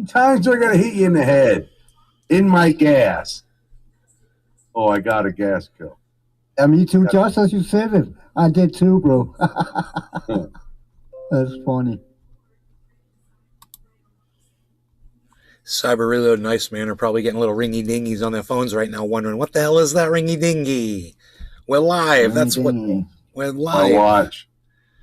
many times are going to hit you in the head? In my gas. Oh, I got a gas kill. Me too, just as you said it. I did too, bro. That's funny. Cyber Reload and Iceman are probably getting little ringy dingies on their phones right now, wondering what the hell is that ringy dingy? We're live. That's what we're live. I watch.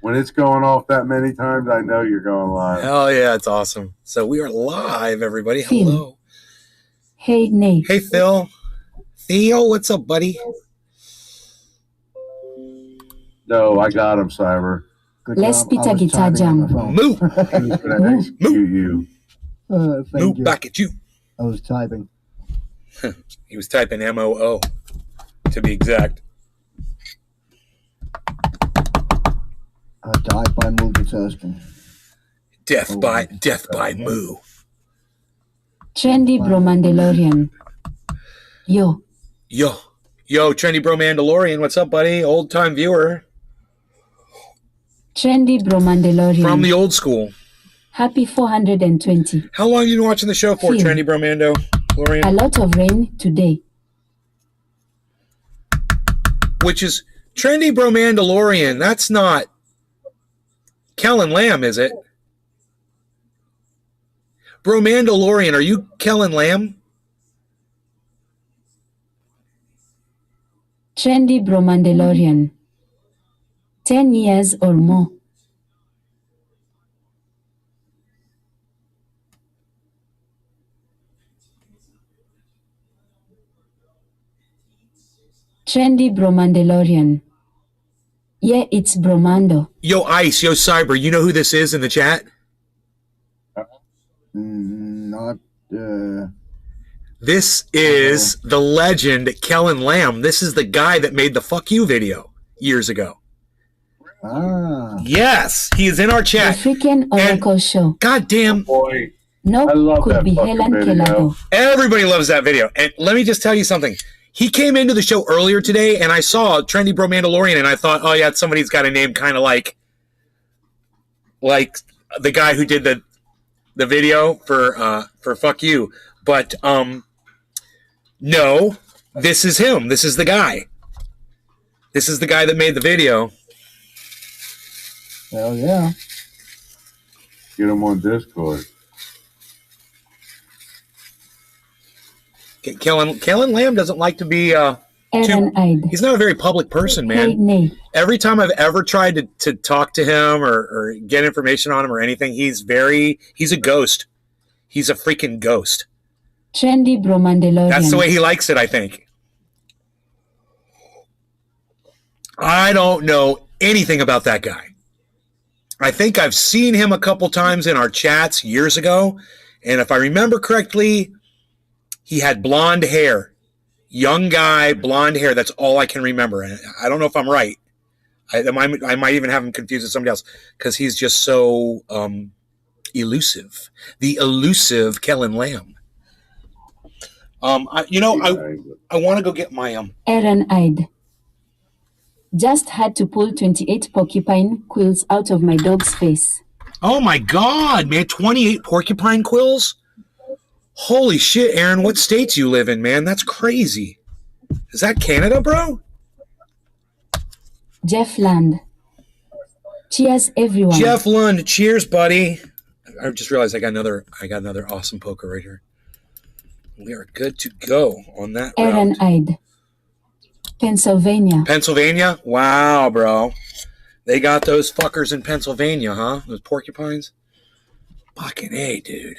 When it's going off that many times, I know you're going live. Hell yeah, it's awesome. So we are live, everybody. Hello. Hey, Nate. Hey, Phil. Theo, what's up, buddy? No, I got him, Cyber. Let's Peter Guitar Jam. Move. you. Move back at you. I was typing. He was typing MOO, to be exact. I died by multitasking. Death by moo. Trendy Bro Mandalorian. Yo, Trendy Bro Mandalorian. What's up, buddy? Old time viewer. Trendy Bro Mandalorian. From the old school. Happy 420. How long have you been watching the show for, Phil. Trendy Bro Mandalorian? A lot of rain today. Which is Trendy Bro Mandalorian. That's not Kellen Lamb, is it? Bro Mandalorian, are you Kellen Lamb? Trendy Bro Mandalorian. 10 years or more. Trendy Bro Mandalorian. Yeah, it's Bromando. Yo, Ice, yo, Cyber, you know who this is in the chat? Not. This is the legend Kellen Lamb. This is the guy that made the Fuck You video years ago. Ah. Yes, he is in our The chat. freaking Oracle Show. Goddamn, Boy, Nope, I love could that be fucking Helen video. Kelado. everybody loves that video. And let me just tell you something. He came into the show earlier today, and I saw Trendy Bro Mandalorian, and I thought, oh yeah, somebody's got a name kind of like the guy who did the video for Fuck You. But no, this is him. This is the guy. This is the guy that made the video. Hell yeah. Get him on Discord. Kellen Lamb doesn't like to be Aaron Ide. he's not a very public person, Hey, man. Nate. Every time I've ever tried to talk to him or get information on him or anything, he's a ghost. He's a freaking ghost. Trendy Bro Mandalorian. That's the way he likes it, I think. I don't know anything about that guy. I think I've seen him a couple times in our chats years ago, and if I remember correctly, he had blonde hair. Young guy, blonde hair. That's all I can remember. And I don't know if I'm right. I might even have him confused with somebody else because he's just so elusive. The elusive Kellen Lamb. I want to go get my Aaron Ide. Just had to pull 28 porcupine quills out of my dog's face. Oh my God, man! 28 porcupine quills. Holy shit, Aaron! What states you live in, man? That's crazy. Is that Canada, bro? Jeff Land. Cheers, everyone. Jeff Lund, cheers, buddy. I just realized I got another awesome poker right here. We are good to go on that Aaron route. Ide. Pennsylvania? Wow, bro. They got those fuckers in Pennsylvania, huh? Those porcupines? Fucking A, dude.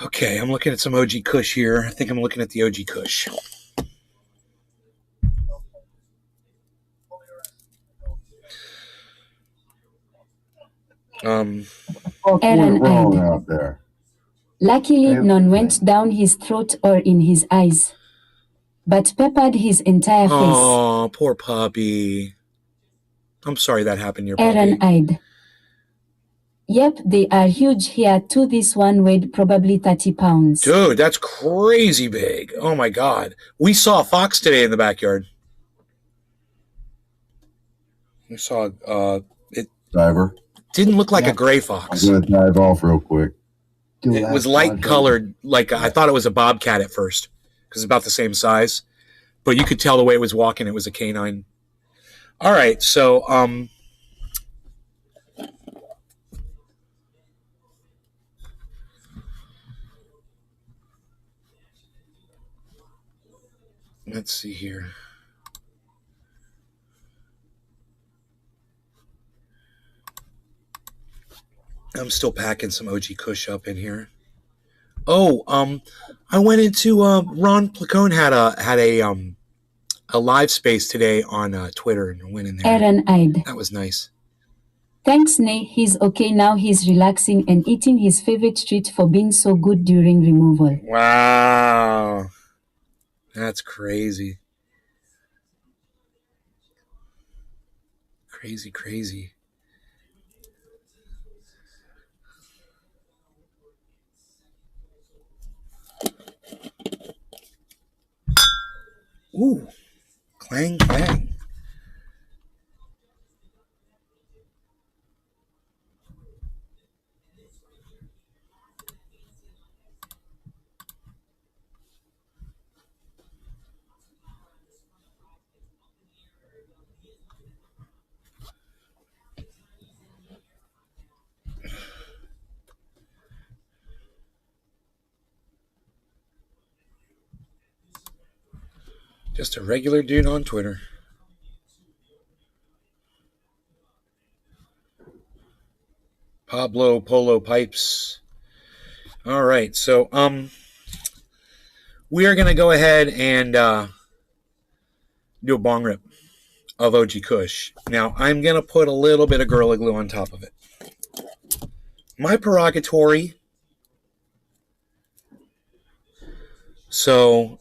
Okay, I'm looking at some OG Kush here. I think I'm looking at the OG Kush. Aaron wrong Ide. out there. Luckily, none went down his throat or in his eyes, but peppered his entire face. Oh, poor puppy. I'm sorry that happened to your puppy. Aaron Ide. Yep, they are huge here too. This one weighed probably 30 pounds. Dude, that's crazy big. Oh my God. We saw a fox today in the backyard. We saw it. Diver. Didn't look like Yeah. a gray I'm fox. gonna dive off real quick. Do It that was light part. colored, like I thought it was a bobcat at first because it's about the same size, but you could tell the way it was walking. It was a canine. All right, so let's see here. I'm still packing some OG Kush up in here. Oh, I went into Ron Placone had a live space today on Twitter and went in there. Aaron eyed. That was nice. Thanks, Nay. He's okay now. He's relaxing and eating his favorite treat for being so good during removal. Wow, that's crazy. Crazy. Ooh, clang, clang. Just a regular dude on Twitter. Pablo Polo Pipes. All right, so we are gonna go ahead and do a bong rip of OG Kush. Now I'm gonna put a little bit of Gorilla Glue on top of it. My prerogatory. So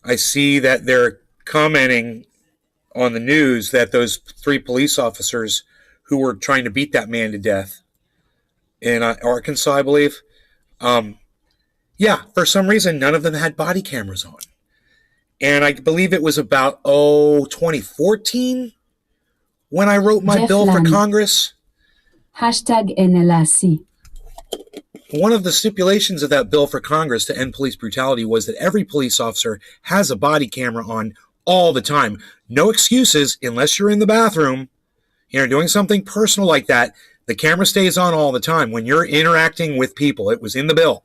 I see that they're commenting on the news that those 3 police officers who were trying to beat that man to death in Arkansas, I believe, yeah, for some reason, none of them had body cameras on. And I believe it was about, 2014 when I wrote my Jeff bill for Land. Congress. Hashtag NLRC. One of the stipulations of that bill for Congress to end police brutality was that every police officer has a body camera on all the time. No excuses unless you're in the bathroom, doing something personal like that. The camera stays on all the time when you're interacting with people. It was in the bill.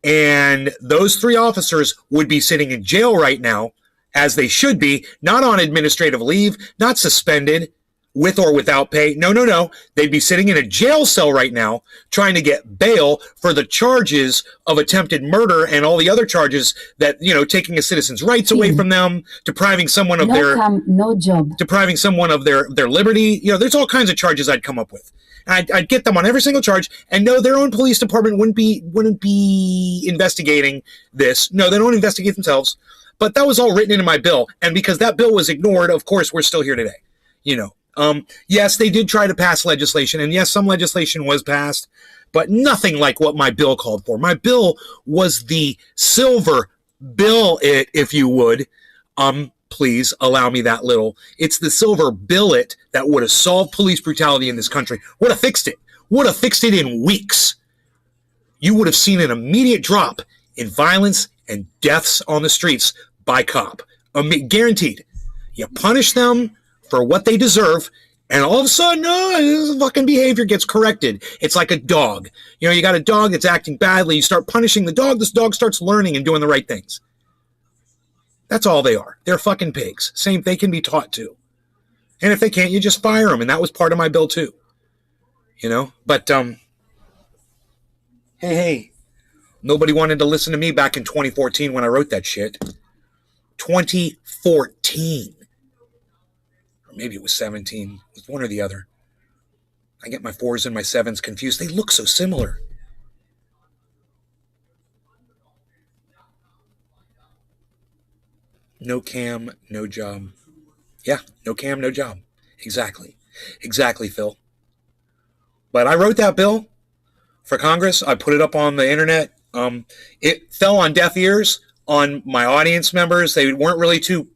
And those 3 officers would be sitting in jail right now, as they should be, not on administrative leave, not suspended, with or without pay. No. They'd be sitting in a jail cell right now trying to get bail for the charges of attempted murder and all the other charges that, taking a citizen's rights away from them, depriving someone of No job. depriving someone of their liberty. There's all kinds of charges I'd come up with. I'd get them on every single charge, and no, their own police department wouldn't be investigating this. No, they don't investigate themselves. But that was all written into my bill, and because that bill was ignored, of course, we're still here today. Yes, they did try to pass legislation, and yes, some legislation was passed, but nothing like what my bill called for. My bill was the silver bill, if you would. Please allow me that little. It's the silver billet that would have solved police brutality in this country. Would have fixed it. Would have fixed it in weeks. You would have seen an immediate drop in violence and deaths on the streets by cop. Guaranteed. You punish them for what they deserve, and all of a sudden, this fucking behavior gets corrected. It's like a dog. You got a dog that's acting badly. You start punishing the dog. This dog starts learning and doing the right things. That's all they are. They're fucking pigs. Same, they can be taught to. And if they can't, you just fire them. And that was part of my bill too. But, hey, nobody wanted to listen to me back in 2014 when I wrote that shit. 2014. Or maybe it was 17. It was one or the other. I get my 4s and my 7s confused. They look so similar. No cam, no job. Yeah, no cam, no job. Exactly, Phil. But I wrote that bill for Congress. I put it up on the internet. It fell on deaf ears on my audience members. They weren't really too...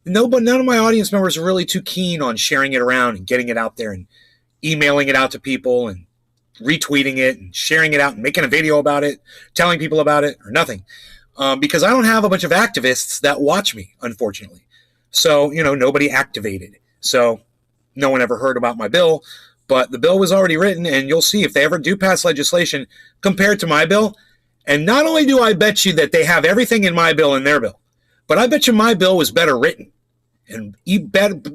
None of my audience members were really too keen on sharing it around and getting it out there and emailing it out to people and retweeting it and sharing it out and making a video about it, telling people about it, or nothing. Because I don't have a bunch of activists that watch me, unfortunately. So, nobody activated. So no one ever heard about my bill, but the bill was already written, and you'll see if they ever do pass legislation compared to my bill. And not only do I bet you that they have everything in my bill in their bill, but I bet you my bill was better written and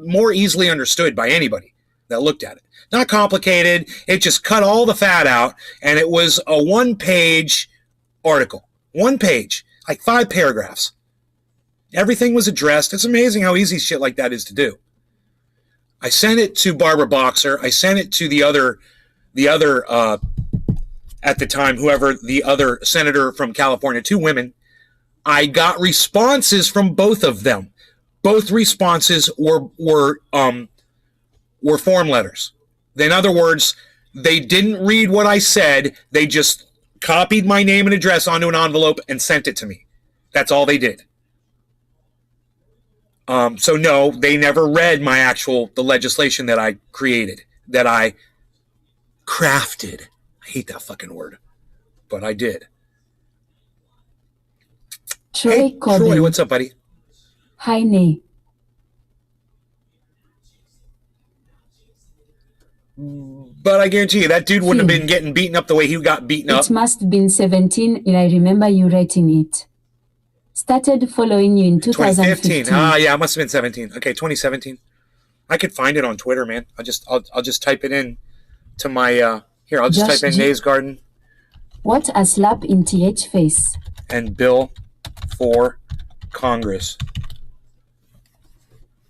more easily understood by anybody that looked at it. Not complicated. It just cut all the fat out, and it was a 1-page article. 1 page, like 5 paragraphs. Everything was addressed. It's amazing how easy shit like that is to do. I sent it to Barbara Boxer. I sent it to the other at the time, whoever the other senator from California, 2 women. I got responses from both of them. Both responses were form letters. In other words, they didn't read what I said. They just copied my name and address onto an envelope and sent it to me. That's all they did. So no, they never read the legislation that I created, that I crafted. I hate that fucking word, but I did. Troy Corbin. Troy, what's up, buddy? Hi, Nay. But I guarantee you, that dude wouldn't have been getting beaten up the way he got beaten up. It must have been 17. I remember you writing it. Started following you in 2015. 2015. Yeah, it must have been 17. Okay, 2017. I could find it on Twitter, man. I'll just type it in to my here. I'll just Josh type in G. Nay's Garden What a slap in TH face. and bill for Congress.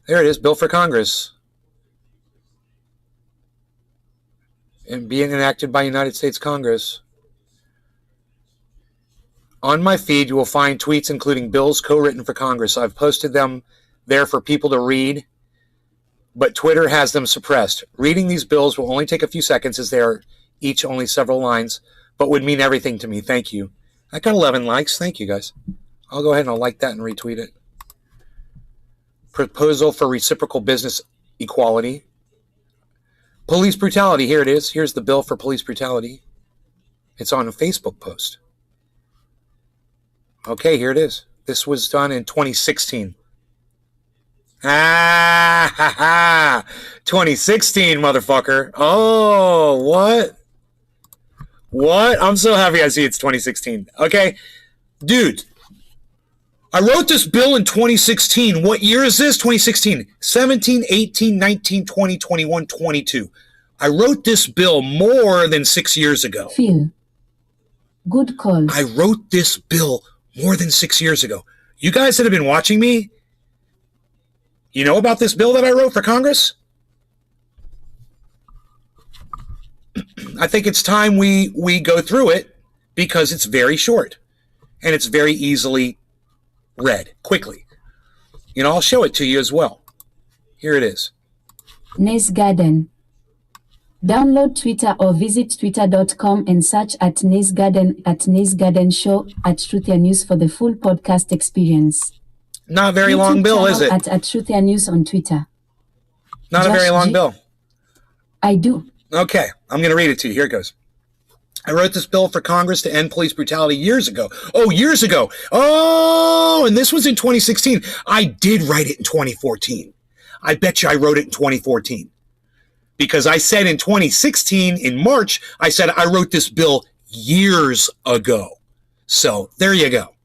There it is, bill for Congress. And being enacted by United States Congress. On my feed, you will find tweets including bills co-written for Congress. I've posted them there for people to read, but Twitter has them suppressed. Reading these bills will only take a few seconds as they are each only several lines, but would mean everything to me. Thank you. I got 11 likes. Thank you, guys. I'll go ahead and I'll like that and retweet it. Proposal for reciprocal business equality. Police brutality. Here it is. Here's the bill for police brutality. It's on a Facebook post. Okay, here it is. This was done in 2016. 2016, motherfucker. Oh, what? What? I'm so happy I see it's 2016. Okay, dude. I wrote this bill in 2016. What year is this? 2016. 17, 18, 19, 20, 21, 22. I wrote this bill more than 6 years ago. Phil. Good call. I wrote this bill more than 6 years ago. You guys that have been watching me, you know about this bill that I wrote for Congress? I think it's time we go through it because it's very short and it's very easily read quickly. I'll show it to you as well. Here it is. Nay's Garden. Download Twitter or visit twitter.com and search at Nay's Garden at Nay's Garden Show at Truthia News for the full podcast experience. Not a very YouTube long bill, is channel it? At Truthia News on Twitter. Not a Josh very long G. bill. I do. Okay, I'm going to read it to you. Here it goes. I wrote this bill for Congress to end police brutality years ago. Oh, years ago. Oh, and this was in 2016. I did write it in 2014. I bet you I wrote it in 2014. Because I said in 2016, in March, I said I wrote this bill years ago. So there you go.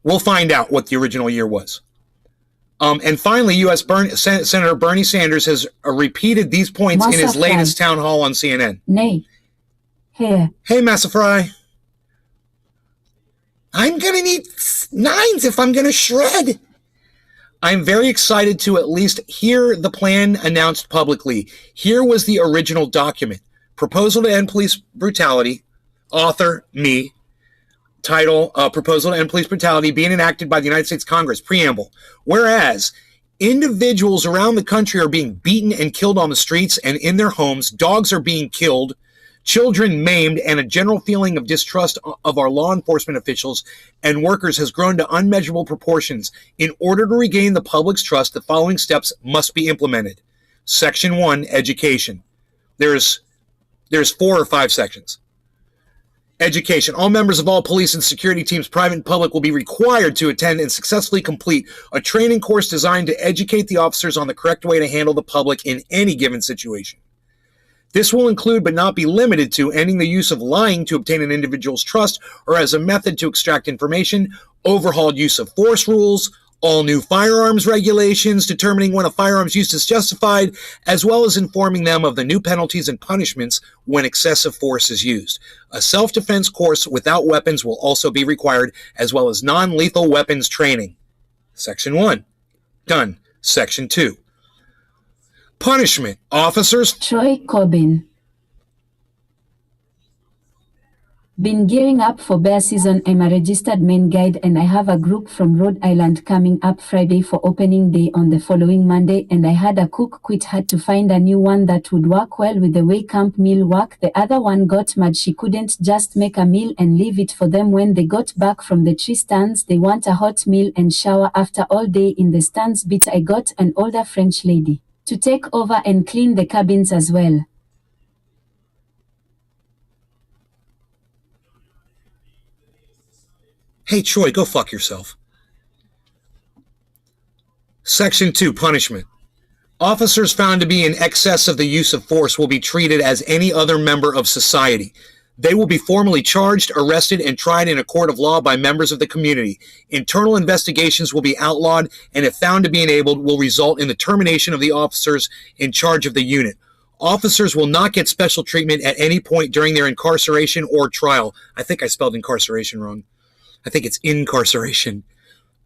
We'll find out what the original year was. And finally, U.S. Senator Bernie Sanders has repeated these points in his latest town hall on CNN. Nay. Here. Hey, Massa Fry. I'm going to need 9s if I'm going to shred. I'm very excited to at least hear the plan announced publicly. Here was the original document. Proposal to end police brutality. Author, me. Title, Proposal to End Police Brutality being enacted by the United States Congress. Preamble. Whereas individuals around the country are being beaten and killed on the streets and in their homes, dogs are being killed, children maimed, and a general feeling of distrust of our law enforcement officials and workers has grown to unmeasurable proportions. In order to regain the public's trust, the following steps must be implemented. Section 1, education. There's 4 or 5 sections. Education. All members of all police and security teams, private and public, will be required to attend and successfully complete a training course designed to educate the officers on the correct way to handle the public in any given situation. This will include, but not be limited to, ending the use of lying to obtain an individual's trust or as a method to extract information, overhauled use of force rules, all new firearms regulations, determining when a firearm's use is justified, as well as informing them of the new penalties and punishments when excessive force is used. A self-defense course without weapons will also be required, as well as non-lethal weapons training. Section 1. Done. Section 2. Punishment. Officers. Troy Corbin. Been gearing up for bear season. I'm a registered Maine guide and I have a group from Rhode Island coming up Friday for opening day on the following Monday, and I had a cook quit, had to find a new one that would work well with the way camp meal work. The other one got mad she couldn't just make a meal and leave it for them when they got back from the tree stands. They want a hot meal and shower after all day in the stands. But I got an older French lady to take over and clean the cabins as well. Hey, Troy, go fuck yourself. Section 2, punishment. Officers found to be in excess of the use of force will be treated as any other member of society. They will be formally charged, arrested, and tried in a court of law by members of the community. Internal investigations will be outlawed, and if found to be enabled, will result in the termination of the officers in charge of the unit. Officers will not get special treatment at any point during their incarceration or trial. I think I spelled incarceration wrong. I think it's incarceration.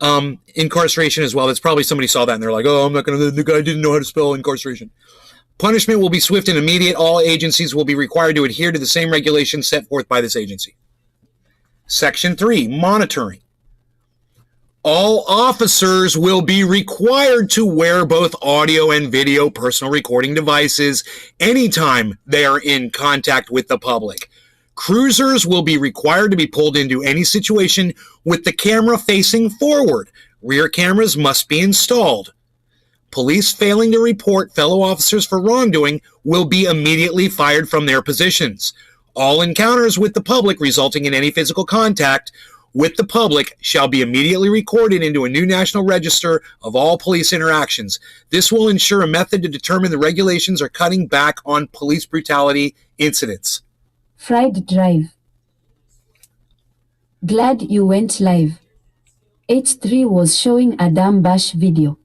Incarceration as well. That's probably somebody saw that and they're like, oh, I'm not going to, the guy didn't know how to spell incarceration. Punishment will be swift and immediate. All agencies will be required to adhere to the same regulations set forth by this agency. Section 3, monitoring. All officers will be required to wear both audio and video personal recording devices anytime they are in contact with the public. Cruisers will be required to be pulled into any situation with the camera facing forward. Rear cameras must be installed. Police failing to report fellow officers for wrongdoing will be immediately fired from their positions. All encounters with the public resulting in any physical contact with the public shall be immediately recorded into a new national register of all police interactions. This will ensure a method to determine the regulations are cutting back on police brutality incidents. Fried Drive. Glad you went live. H3 was showing a damn bash video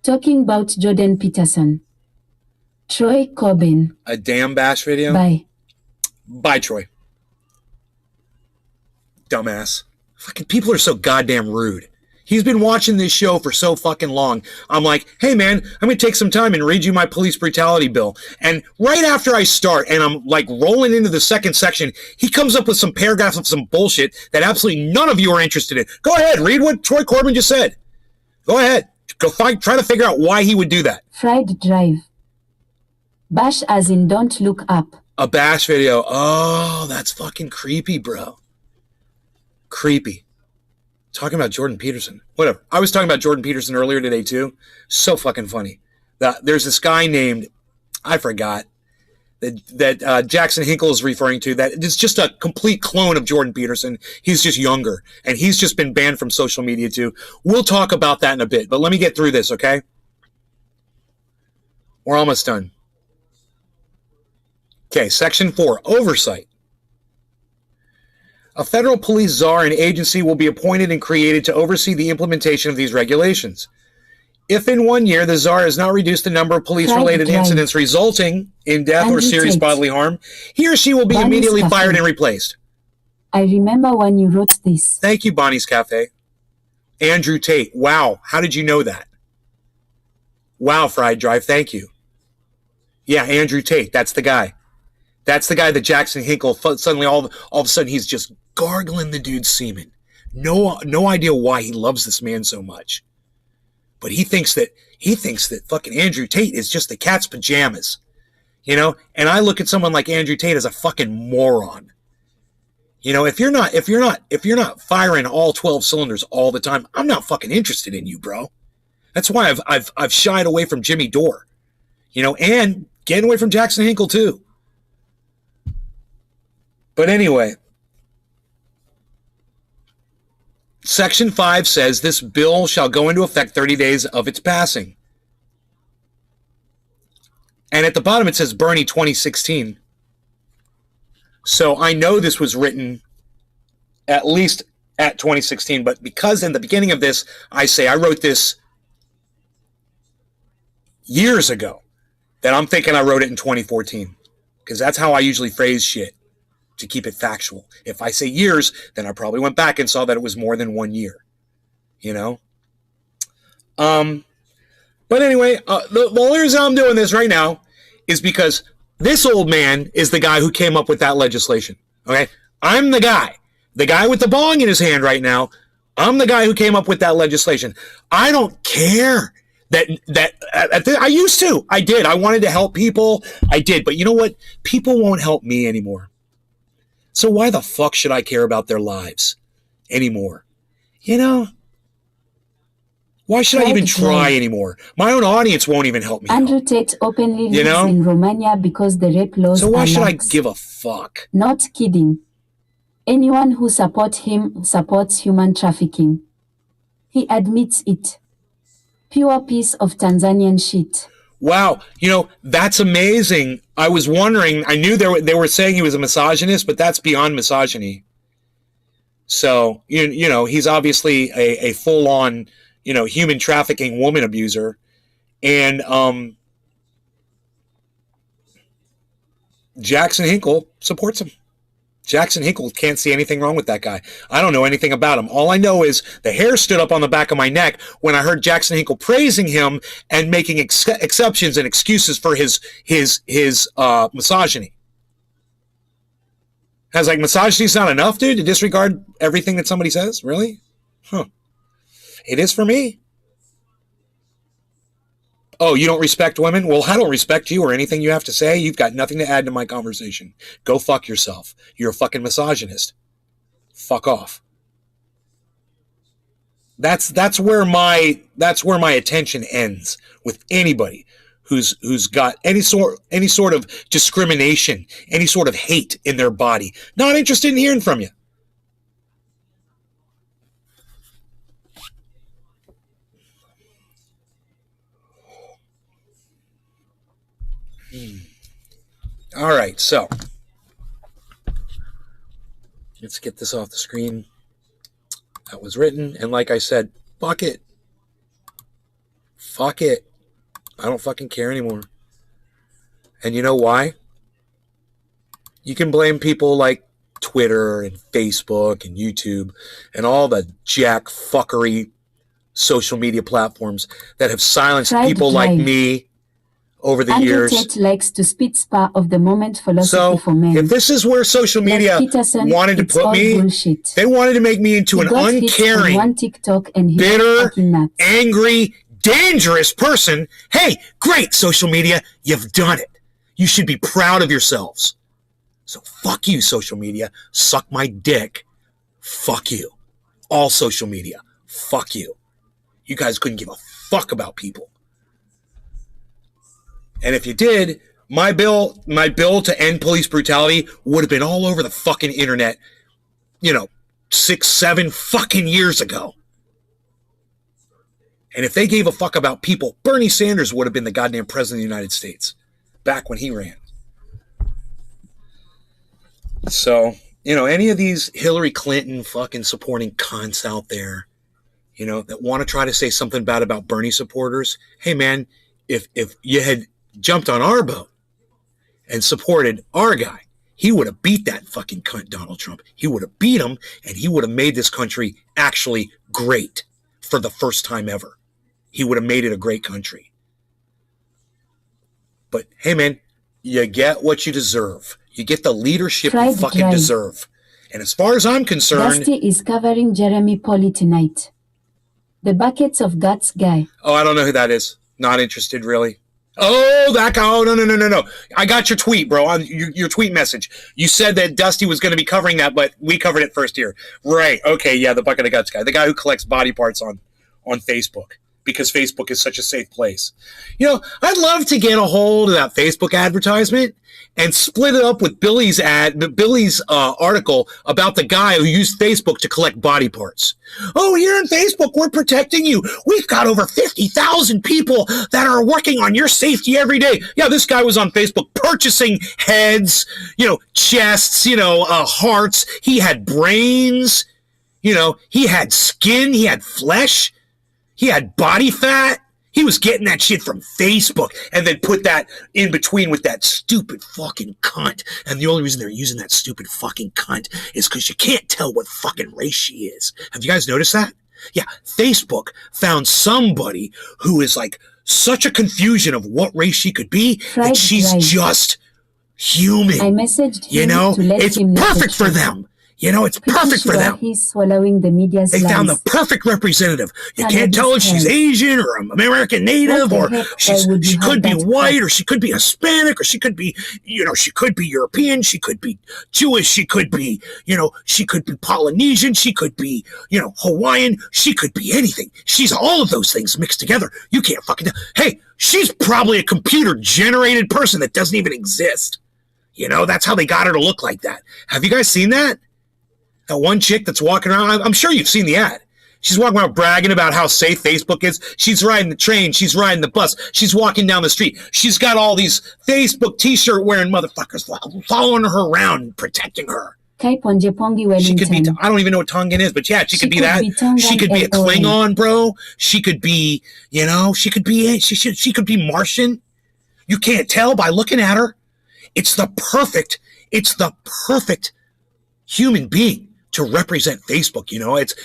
talking about Jordan Peterson. Troy Corbin. A damn bash video? Bye. Bye, Troy. Dumbass. Fucking people are so goddamn rude. He's been watching this show for so fucking long. I'm like, hey man, I'm going to take some time and read you my police brutality bill. And right after I start and I'm like rolling into the second section, he comes up with some paragraphs of some bullshit that absolutely none of you are interested in. Go ahead, read what Troy Corbin just said. Go ahead. Try to figure out why he would do that. Fried Drive. Bash as in don't look up. A bash video. Oh, that's fucking creepy, bro. Creepy. Talking about Jordan Peterson. Whatever. I was talking about Jordan Peterson earlier today, too. So fucking funny. There's this guy named, I forgot, that Jackson Hinkle is referring to, that is just a complete clone of Jordan Peterson. He's just younger, and he's just been banned from social media, too. We'll talk about that in a bit, but let me get through this, okay? We're almost done. Okay, Section 4, Oversight. A federal police czar and agency will be appointed and created to oversee the implementation of these regulations. If in 1 year the czar has not reduced the number of police-related incidents resulting in death or serious bodily harm, he or she will be immediately fired and replaced. I remember when you wrote this. Thank you, Bonnie's Cafe. Andrew Tate. Wow, how did you know that? Wow, Fried Drive, thank you. Yeah, Andrew Tate, that's the guy. That's the guy that Jackson Hinkle suddenly all of a sudden he's just gargling the dude's semen. No idea why he loves this man so much. But he thinks that fucking Andrew Tate is just the cat's pajamas. You know? And I look at someone like Andrew Tate as a fucking moron. You know, if you're not firing all 12 cylinders all the time, I'm not fucking interested in you, bro. That's why I've shied away from Jimmy Dore. You know, and getting away from Jackson Hinkle too. But anyway, Section 5 says this bill shall go into effect 30 days of its passing. And at the bottom it says Bernie 2016. So I know this was written at least at 2016, but because in the beginning of this, I say I wrote this years ago, that I'm thinking I wrote it in 2014, because that's how I usually phrase shit to keep it factual. If I say years, then I probably went back and saw that it was more than 1 year, you know? But anyway, the reason I'm doing this right now is because this old man is the guy who came up with that legislation, okay? I'm the guy with the bong in his hand right now. I'm the guy who came up with that legislation. I don't care I used to. I did. I wanted to help people. I did. But you know what? People won't help me anymore. So why the fuck should I care about their lives anymore? You know? Why should I even try anymore? My own audience won't even help me Andrew out. Tate openly lives in Romania because the rape laws So why are should I lax. give a fuck? Not kidding. Anyone who supports him supports human trafficking. He admits it. Pure piece of Tanzanian shit. Wow, you know, that's amazing. I was wondering, I knew they were saying he was a misogynist, but that's beyond misogyny. So, you know, he's obviously a full-on, you know, human trafficking woman abuser. And Jackson Hinkle supports him. Jackson Hinkle can't see anything wrong with that guy. I don't know anything about him. All I know is the hair stood up on the back of my neck when I heard Jackson Hinkle praising him and making exceptions and excuses for his misogyny. I was like, misogyny's not enough, dude, to disregard everything that somebody says? Really? Huh. It is for me. Oh, you don't respect women? Well, I don't respect you or anything you have to say. You've got nothing to add to my conversation. Go fuck yourself. You're a fucking misogynist. Fuck off. That's where my attention ends with anybody who's got any sort of discrimination, any sort of hate in their body. Not interested in hearing from you. All right, so let's get this off the screen. That was written, and like I said, fuck it. Fuck it. I don't fucking care anymore. And you know why? You can blame people like Twitter and Facebook and YouTube and all the jack fuckery social media platforms that have silenced people like me over the years. Andrew Tate likes to spit spar of the moment philosophy for men. If this is where social media wanted to put me, bullshit. They wanted to make me into an uncaring, bitter, angry, dangerous person. Hey, great, social media. You've done it. You should be proud of yourselves. So fuck you, social media. Suck my dick. Fuck you. All social media. Fuck you. You guys couldn't give a fuck about people. And if you did, my bill to end police brutality would have been all over the fucking internet, 6, 7 fucking years ago. And if they gave a fuck about people, Bernie Sanders would have been the goddamn president of the United States back when he ran. So, any of these Hillary Clinton fucking supporting cunts out there, that want to try to say something bad about Bernie supporters, hey man, if you had jumped on our boat and supported our guy, he would have beat that fucking cunt Donald Trump. He would have beat him, and he would have made this country actually great for the first time ever. He would have made it a great country. But hey man, you get what you deserve. You get the leadership you fucking deserve. And as far as I'm concerned, Dusty is covering Jeremy Polly tonight. The Buckets of Guts guy. Oh, I don't know who that is. Not interested, really. Oh, that guy. Oh, no. I got your tweet, bro. On your tweet message. You said that Dusty was going to be covering that, but we covered it first here. Right. Okay, yeah, the Bucket of Guts guy. The guy who collects body parts on Facebook. because Facebook is such a safe place. You know, I'd love to get a hold of that Facebook advertisement and split it up with Billy's article about the guy who used Facebook to collect body parts. Oh, here on Facebook, we're protecting you. We've got over 50,000 people that are working on your safety every day. Yeah, this guy was on Facebook purchasing heads, chests, hearts. He had brains, he had skin, he had flesh, he had body fat. He was getting that shit from Facebook and then put that in between with that stupid fucking cunt. And the only reason they're using that stupid fucking cunt is because you can't tell what fucking race she is. Have you guys noticed that? Yeah, Facebook found somebody who is like such a confusion of what race she could be that she's just human. I messaged him to let it's him know perfect for them. It's perfect for them. He's swallowing the media's They found the perfect representative. You can't tell if she's Asian or American Native or she could be white or she could be Hispanic or she could be, she could be European. She could be Jewish. She could be, she could be Polynesian. She could be, Hawaiian. She could be anything. She's all of those things mixed together. You can't fucking tell. Hey, she's probably a computer generated person that doesn't even exist. That's how they got her to look like that. Have you guys seen that? That one chick that's walking around, I'm sure you've seen the ad. She's walking around bragging about how safe Facebook is. She's riding the train. She's riding the bus. She's walking down the street. She's got all these Facebook t-shirt wearing motherfuckers following her around and protecting her. She could be, I don't even know what Tongan is, but yeah, she could be that. She could be a Klingon, bro. She could be, she could be Martian. You can't tell by looking at her. It's the perfect human being to represent Facebook.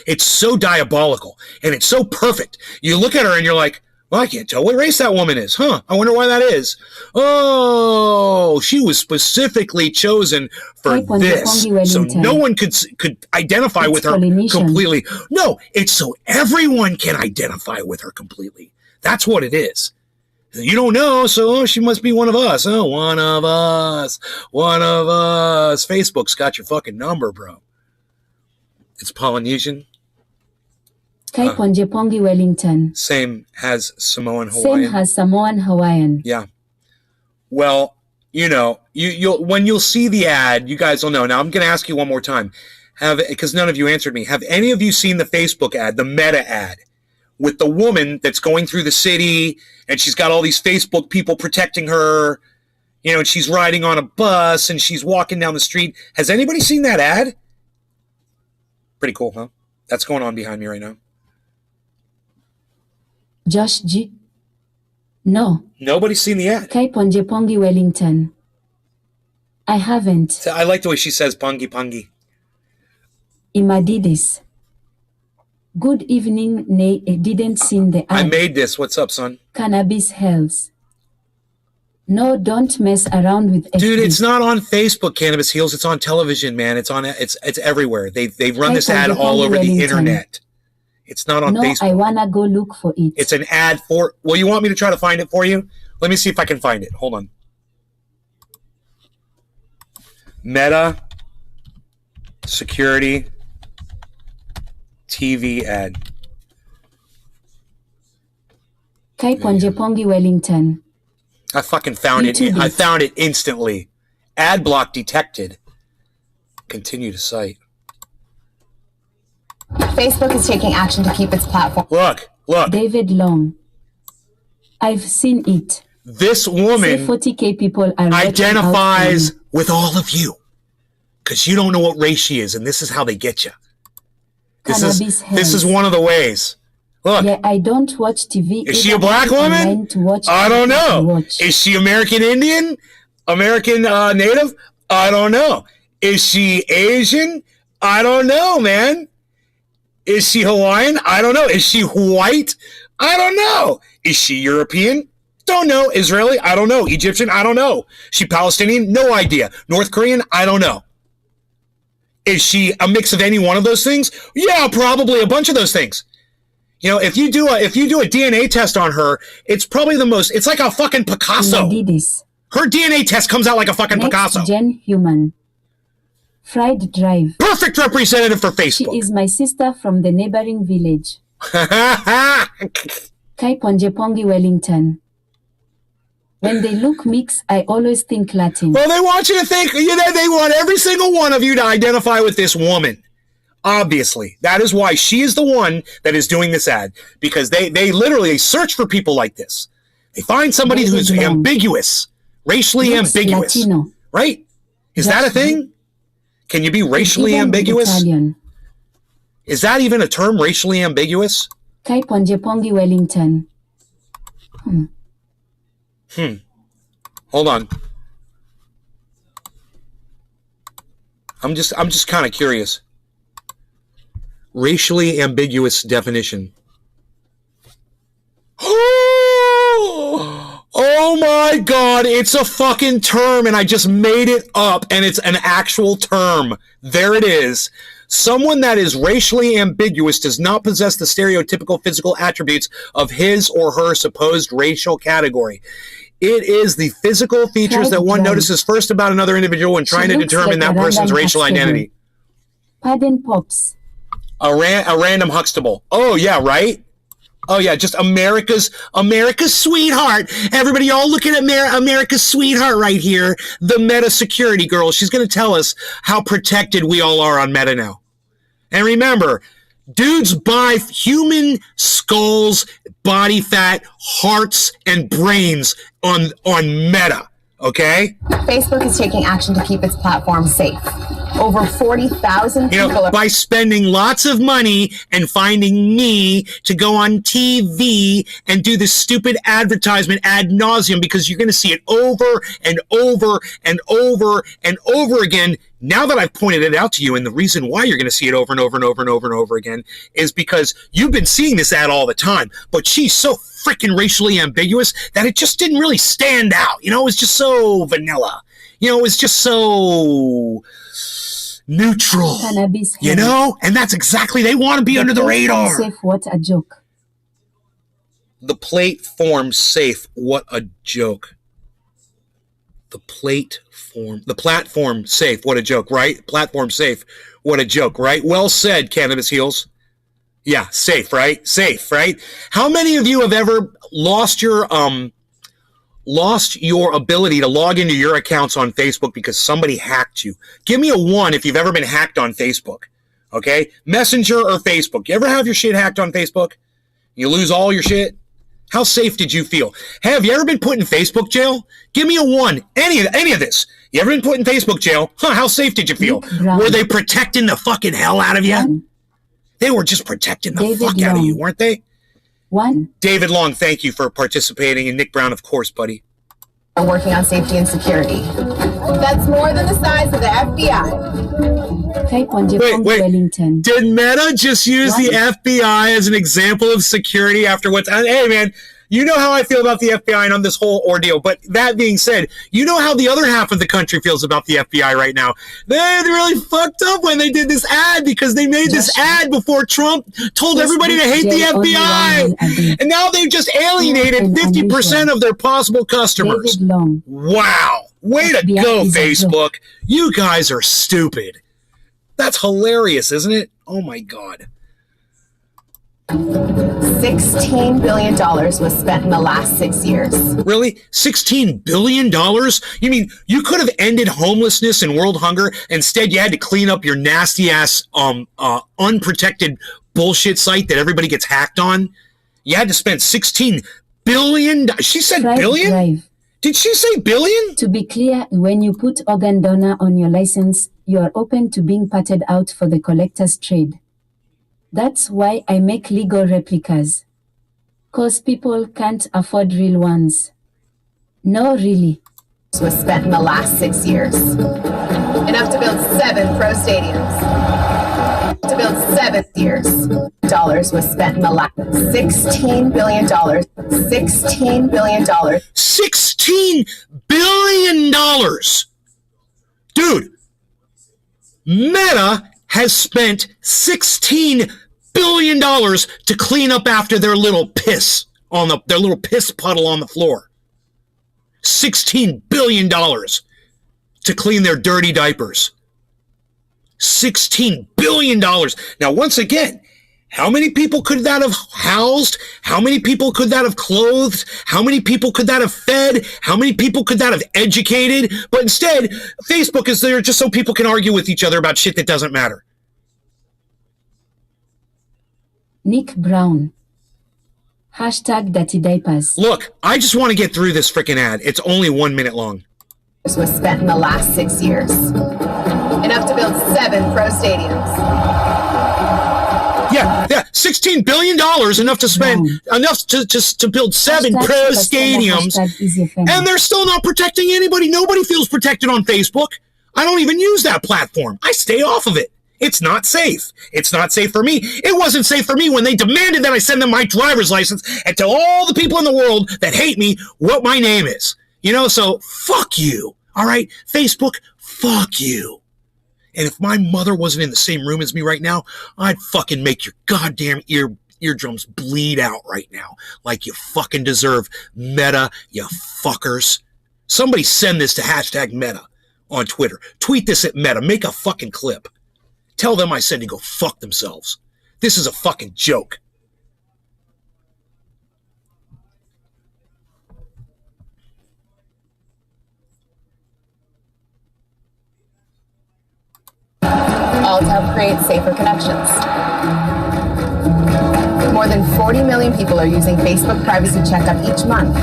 It's so diabolical and it's so perfect. You look at her and you're like, well, I can't tell what race that woman is. I wonder why that is. Oh, she was specifically chosen for this. So no one could identify with her completely. No, it's so everyone can identify with her completely. That's what it is. You don't know, so she must be one of us. Oh, one of us. Facebook's got your fucking number, bro. It's Polynesian. Ponjepongi Wellington. Same as Samoan Hawaiian. Yeah. Well, you'll when you'll see the ad, you guys will know. Now I'm going to ask you one more time, because none of you answered me. Have any of you seen the Facebook ad, the Meta ad, with the woman that's going through the city and she's got all these Facebook people protecting her, and she's riding on a bus and she's walking down the street? Has anybody seen that ad? Pretty cool, huh? That's going on behind me right now. Josh G. No. Nobody's seen the ad. Ponjepongi Wellington. I haven't. I like the way she says Pongi. Imadidis. Good evening, Nay. Didn't see the ad. I made this. What's up, son? Cannabis Heals. No, don't mess around with FB. Dude, it's not on Facebook, Cannabis Heals. It's on television, man. It's everywhere. They've run this ad all over the internet. It's not on Facebook. I wanna go look for it. It's an ad for. Well, you want me to try to find it for you? Let me see if I can find it. Hold on. Meta security TV ad. Ponjepongi Wellington. I fucking found it. I found it instantly. Ad block detected. Continue to cite. Facebook is taking action to keep its platform. Look. David Long. I've seen it. This woman 40K people are identifies with all of you because you don't know what race she is, and this is how they get you. This is one of the ways. Look. Yeah, I don't watch TV. Is she a black woman? I don't know. Is she American Indian? American Native? I don't know. Is she Asian? I don't know, man. Is she Hawaiian? I don't know. Is she white? I don't know. Is she European? Don't know. Israeli? I don't know. Egyptian? I don't know. Is she Palestinian? No idea. North Korean? I don't know. Is she a mix of any one of those things? Yeah, probably a bunch of those things. If you do a DNA test on her, it's probably it's like a fucking Picasso. Her DNA test comes out like a fucking Picasso. Gen human. Fried Drive. Perfect representative for Facebook. She is my sister from the neighboring village. Kai Ponjepongi Wellington. When they look mixed, I always think Latin. Well, they want you to think, they want every single one of you to identify with this woman. Obviously. That is why she is the one that is doing this ad. Because they literally search for people like this. They find somebody who's ambiguous. Racially Looks ambiguous. Latino. Right? Is that a thing? Can you be racially Even ambiguous? Italian. Is that even a term, racially ambiguous? Kai Ponjepongi Wellington. Hold on. I'm just kind of curious. Racially ambiguous definition. Oh my God, it's a fucking term and I just made it up and it's an actual term. There it is. Someone that is racially ambiguous does not possess the stereotypical physical attributes of his or her supposed racial category. It is the physical features that one notices first about another individual when trying to determine that person's racial identity. Pardon Pops. A random Huxtable. Oh, yeah, right? Oh, yeah, just America's sweetheart. Everybody, y'all looking at America's sweetheart right here. The Meta security girl. She's going to tell us how protected we all are on Meta now. And remember, dudes buy human skulls, body fat, hearts, and brains on Meta, okay? Facebook is taking action to keep its platform safe. Over 40,000 people are by spending lots of money and finding me to go on TV and do this stupid advertisement ad nauseum because you're going to see it over and over and over and over again. Now that I've pointed it out to you, and the reason why you're going to see it over and over and over and over and over again is because you've been seeing this ad all the time, but she's so freaking racially ambiguous that it just didn't really stand out. It was just so vanilla. It was just so neutral, Cannabis and that's exactly, they want to be under the radar. Safe, what a joke. The platform safe, what a joke. The platform safe, what a joke, right? Platform safe, what a joke, right? Well said, Cannabis Heels. Yeah, safe, right? Safe, right? How many of you have ever lost your ability to log into your accounts on Facebook because somebody hacked you? Give me a 1 if you've ever been hacked on Facebook. Okay? Messenger or Facebook. You ever have your shit hacked on Facebook? You lose all your shit? How safe did you feel? Hey, have you ever been put in Facebook jail? Give me a 1. Any of this. You ever been put in Facebook jail? How safe did you feel? Were they protecting the fucking hell out of you? They were just protecting the fuck out of you, weren't they? 1. David Long, thank you for participating. And Nick Brown, of course, buddy. are working on safety and security. That's more than the size of the FBI. Kai Ponjepongi Wellington. Did Meta just use the FBI as an example of security after what's... Hey, man, you know how I feel about the FBI and on this whole ordeal. But that being said, you know how the other half of the country feels about the FBI right now. They really fucked up when they did this ad because they made this ad before Trump told everybody to hate the FBI. And now they've just alienated 50% of their possible customers. Wow. Way to go, Facebook. You guys are stupid. That's hilarious, isn't it? Oh, my God. $16 billion was spent in the last 6 years. Really? $16 billion? You mean you could have ended homelessness and world hunger? Instead, you had to clean up your nasty-ass, unprotected bullshit site that everybody gets hacked on? You had to spend $16 billion? She said billion? Drive. Did she say billion? To be clear, when you put organ donor on your license, you are open to being patted out for the collector's trade. That's why I make legal replicas. 'Cause people can't afford real ones. No, really. Was spent in the last 6 years. Enough to build 7 pro stadiums. To build 7 years. Dollars was spent in the last $16 billion. $16 billion. $16 billion. Dude, Meta has spent $16 billion to clean up after their little piss on their little piss puddle on the floor. $16 billion to clean their dirty diapers. $16 billion. Now, once again, How many people could that have housed? How many people could that have clothed? How many people could that have fed? How many people could that have educated? But instead, Facebook is there just so people can argue with each other about shit that doesn't matter. Nick Brown. Hashtag Dirty Diapers. Look, I just want to get through this freaking ad. It's only 1 minute long. Was spent in the last 6 years. Enough to build 7 pro stadiums. Yeah, $16 billion, enough to spend, enough to build 7 Hashtag pro customer, stadiums, hashtag easy offender. and they're still not protecting anybody. Nobody feels protected on Facebook. I don't even use that platform. I stay off of it. It's not safe. It's not safe for me. It wasn't safe for me when they demanded that I send them my driver's license and tell all the people in the world that hate me what my name is. You know, so fuck you. All right? Facebook, fuck you. And if my mother wasn't in the same room as me right now, I'd fucking make your goddamn eardrums bleed out right now like you fucking deserve. Meta, you fuckers. Somebody send this to hashtag Meta on Twitter. Tweet this at Meta. Make a fucking clip. Tell them I said to go fuck themselves. This is a fucking joke. All to help create safer connections. More than 40 million people are using Facebook Privacy Checkup each month.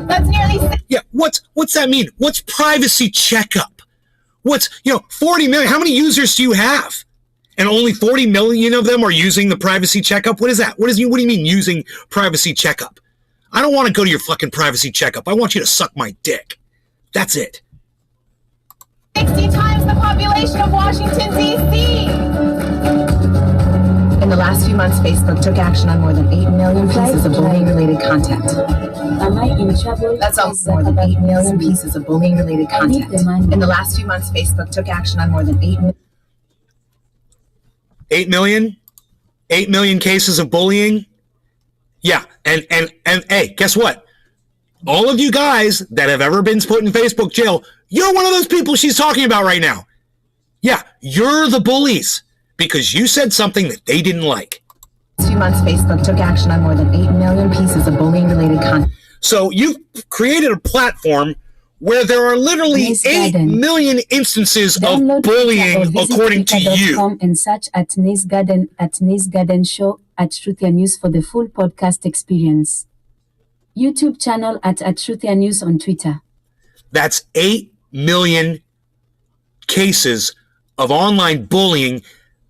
That's nearly Yeah, what's that mean? What's privacy checkup? What's, 40 million? How many users do you have? And only 40 million of them are using the privacy checkup? What is that? What do you mean using privacy checkup? I don't want to go to your fucking privacy checkup. I want you to suck my dick. That's it. 60 times the population of Washington, D.C. In the last few months, Facebook took action on more than 8 million pieces of bullying-related content. Am I in trouble? That's almost more than 8 million pieces of bullying-related content. In the last few months, Facebook took action on more than 8 million. 8 million? 8 million cases of bullying? Yeah, and hey, guess what? All of you guys that have ever been put in Facebook jail, you're one of those people she's talking about right now. Yeah, you're the bullies because you said something that they didn't like. Last few months, Facebook took action on more than 8 million pieces of bullying-related content. So you've created a platform where there are literally Nice 8 garden. million instances Download of bullying Twitter or visit according to you. twitter.com and search at Nice Garden Show at Truthia News for the full podcast experience. YouTube channel at Truthia News on Twitter. That's 8 million cases of online bullying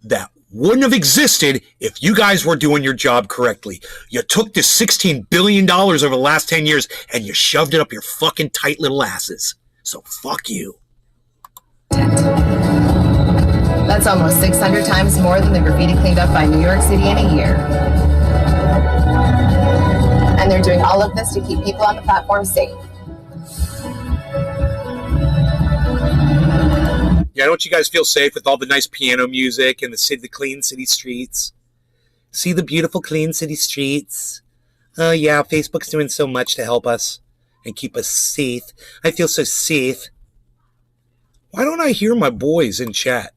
that wouldn't have existed if you guys were doing your job correctly. You took this $16 billion over the last 10 years and you shoved it up your fucking tight little asses. So fuck you. That's almost 600 times more than the graffiti cleaned up by New York City in a year. And they're doing all of this to keep people on the platform safe. Yeah, don't you guys feel safe with all the nice piano music and the clean city streets? See the beautiful clean city streets? Oh yeah, Facebook's doing so much to help us and keep us safe. I feel so safe. Why don't I hear my boys in chat?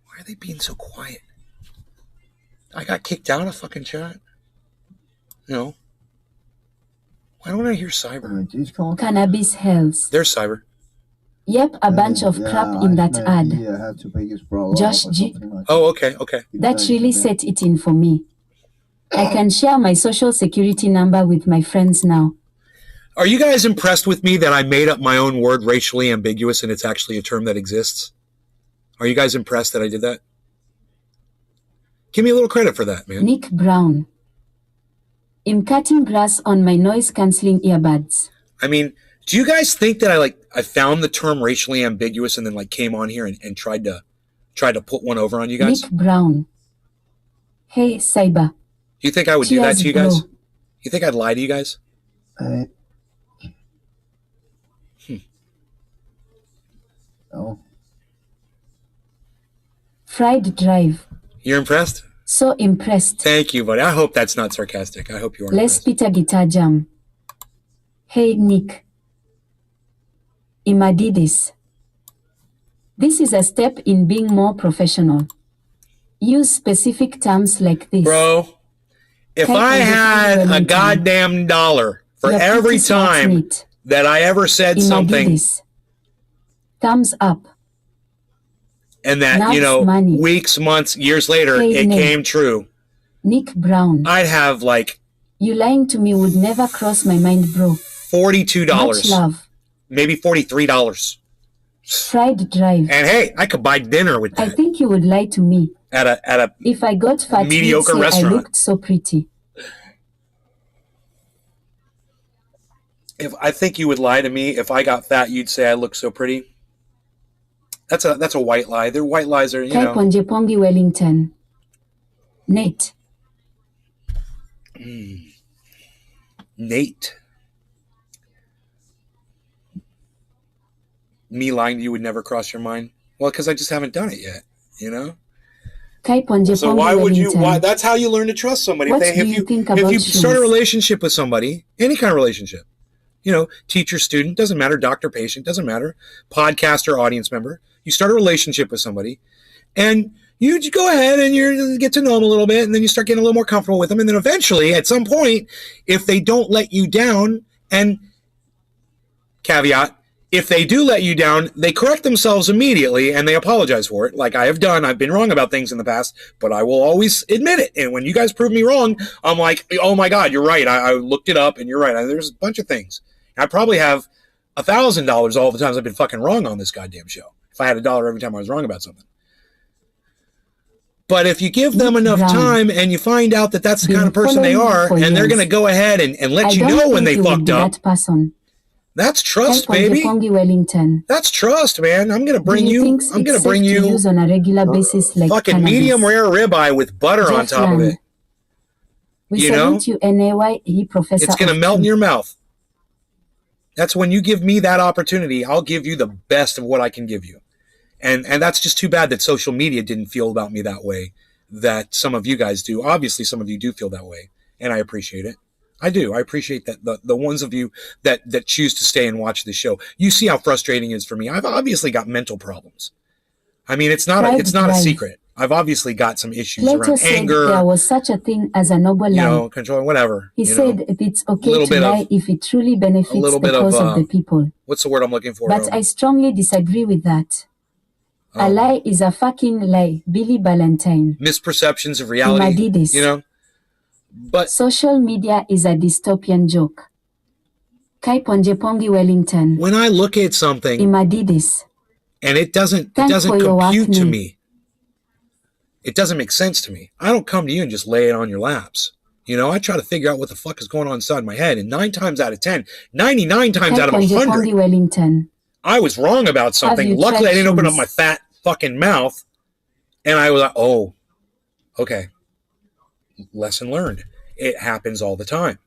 Why are they being so quiet? I got kicked out of fucking chat. No. Why don't I hear Cyber? Cannabis Health. There's Cyber. Yep, a bunch of crap in that ad. Had to pay his bro Josh or G. something like Oh, okay. That really set it in for me. I can share my social security number with my friends now. Are you guys impressed with me that I made up my own word, racially ambiguous, and it's actually a term that exists? Are you guys impressed that I did that? Give me a little credit for that, man. Nick Brown. I'm cutting grass on my noise-canceling earbuds. I mean, do you guys think that I found the term racially ambiguous and then came on here and tried to put one over on you guys? Nick Brown. Hey, Cyber. Do you think I would do that Cheers, to you guys? bro. You think I'd lie to you guys? Oh. Fried Drive. You're impressed? So impressed. Thank you, buddy. I hope that's not sarcastic. I hope you are Les impressed. Peter Guitar Jam. Hey, Nick. Imadidis. This is a step in being more professional. Use specific terms like this. Bro, if Type I on the had phone a anytime. goddamn dollar for You're every pretty smart, time mate. that I ever said something Imadidis. Thumbs up. and that, Nuts money. weeks, months, years later, Paid it name. came true, Nick Brown. I'd have like You lying to me would never cross my mind, bro. $42, Much love. maybe $43. Fried drive. And hey, I could buy dinner with I that think you would lie to me. at a If I got fat, Mediocre you'd say restaurant. I looked so pretty. if I think you would lie to me if I got fat, you'd say I look so pretty. That's a white lie. They're white lies are, Type on Jepongi Wellington. Nate. Nate. Me lying to you would never cross your mind. Well, because I just haven't done it yet, Type on Jepongi So why would you? Wellington. Why? That's how you learn to trust somebody. What if do you think about if you start a shoes? relationship with somebody, any kind of relationship, teacher, student, doesn't matter, doctor, patient, doesn't matter, podcaster, audience member. You start a relationship with somebody, and you just go ahead and you get to know them a little bit, and then you start getting a little more comfortable with them, and then eventually, at some point, if they don't let you down, and caveat, if they do let you down, they correct themselves immediately and they apologize for it, like I have done. I've been wrong about things in the past, but I will always admit it. And when you guys prove me wrong, I'm like, oh my God, you're right. I looked it up and you're right. There's a bunch of things. I probably have $1,000 all the times I've been fucking wrong on this goddamn show. If I had $1 every time I was wrong about something. But if you give them enough Brown. time and you find out that that's the Been kind of person they following you are, for and they're years. going to go ahead and let I you don't know when think they you would fucked be up, that person. that's trust, Type on baby. Jepongi Wellington. That's trust, man. I'm gonna bring Do you you. think I'm gonna it's bring safe to you use on a regular basis like fucking cannabis? medium rare ribeye with butter on Jeff top of Land. it. We you know? salute you, NAYE Professor. It's gonna of melt in Truth. your mouth. That's when you give me that opportunity. I'll give you the best of what I can give you, and that's just too bad that social media didn't feel about me that way. That some of you guys do. Obviously, some of you do feel that way, and I appreciate it. I do. I appreciate that the ones of you that choose to stay and watch the show. You see how frustrating it is for me. I've obviously got mental problems. I mean, it's not a Drive. secret. I've obviously got some issues Plato around said anger, there was such a thing as a noble lie. control, whatever. He said it's okay little to bit of- lie if it truly benefits little the bit of, cause of the people. What's the word I'm looking for? But I strongly disagree with that. A lie is a fucking lie, Billy Ballantyne. Misperceptions of reality. Imadidis. But Social media is a dystopian joke. Type on Jepongi Wellington. when I look at something Imadidis. and it doesn't Thanks for your compute work, to Nick. me, it doesn't make sense to me. I don't come to you and just lay it on your laps. I try to figure out what the fuck is going on inside my head. And 9 times out of 10, 99 times out Type of on 100, Jepongi Wellington. I was wrong about something. you Luckily, I tried didn't open up shrooms? my fat fucking mouth. And I was like, oh, okay. Lesson learned. It happens all the time.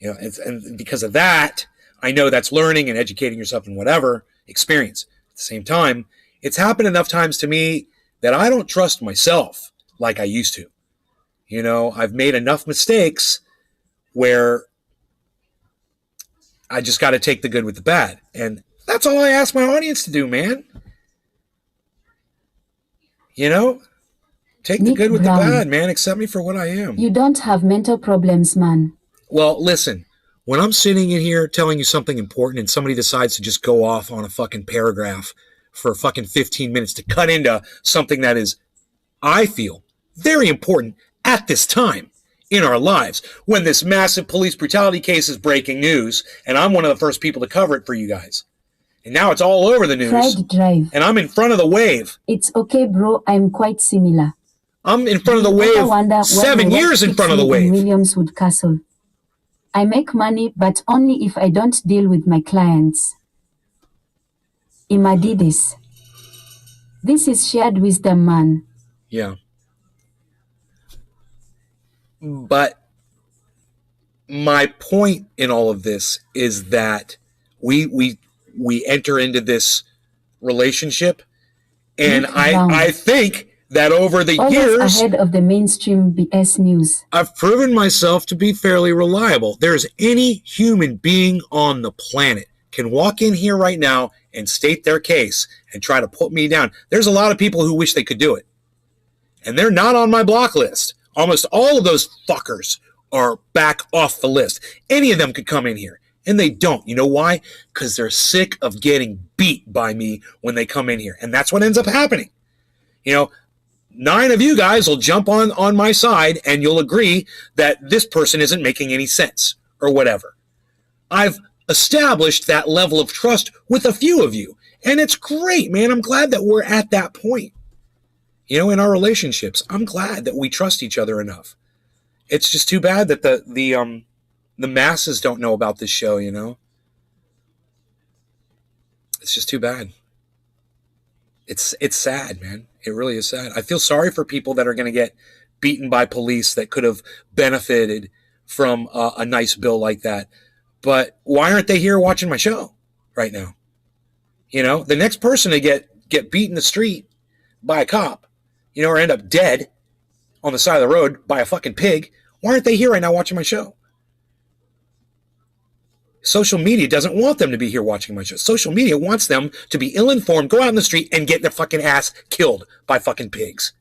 And because of that, I know that's learning and educating yourself and whatever experience. At the same time, it's happened enough times to me that I don't trust myself like I used to. I've made enough mistakes where I just got to take the good with the bad. And that's all I ask my audience to do, man. Take the Nick good with Brown. the bad, man. Accept me for what I am. You don't have mental problems, man. Well, listen, when I'm sitting in here telling you something important and somebody decides to just go off on a fucking paragraph for fucking 15 minutes to cut into something that is, I feel, very important at this time in our lives, when this massive police brutality case is breaking news, and I'm one of the first people to cover it for you guys. And now it's all over the news, Fried drive. and I'm in front of the wave. It's okay, bro. I'm quite similar. I'm in front of the I wave, wonder why 7 my years work in front of keeps the me in wave. Williamswood Castle. I make money, but only if I don't deal with my clients. Imadidis. This is shared wisdom, man. Yeah. But my point in all of this is that we enter into this relationship, and Nick Brown. I think that over the Always years ahead of the mainstream BS news. I've proven myself to be fairly reliable. There's any human being on the planet can walk in here right now and state their case and try to put me down. There's a lot of people who wish they could do it. and they're not on my block list. Almost all of those fuckers are back off the list. Any of them could come in here, and they don't. You know why? Because they're sick of getting beat by me when they come in here, and that's what ends up happening. 9 of you guys will jump on my side, and you'll agree that this person isn't making any sense or whatever. I've established that level of trust with a few of you, and it's great, man. I'm glad that we're at that point. In our relationships, I'm glad that we trust each other enough. It's just too bad that the masses don't know about this show, It's just too bad. It's sad, man. It really is sad. I feel sorry for people that are going to get beaten by police that could have benefited from a nice bill like that. But why aren't they here watching my show right now? The next person to get beat in the street by a cop, or end up dead on the side of the road by a fucking pig, why aren't they here right now watching my show? Social media doesn't want them to be here watching my show. Social media wants them to be ill-informed, go out in the street, and get their fucking ass killed by fucking pigs.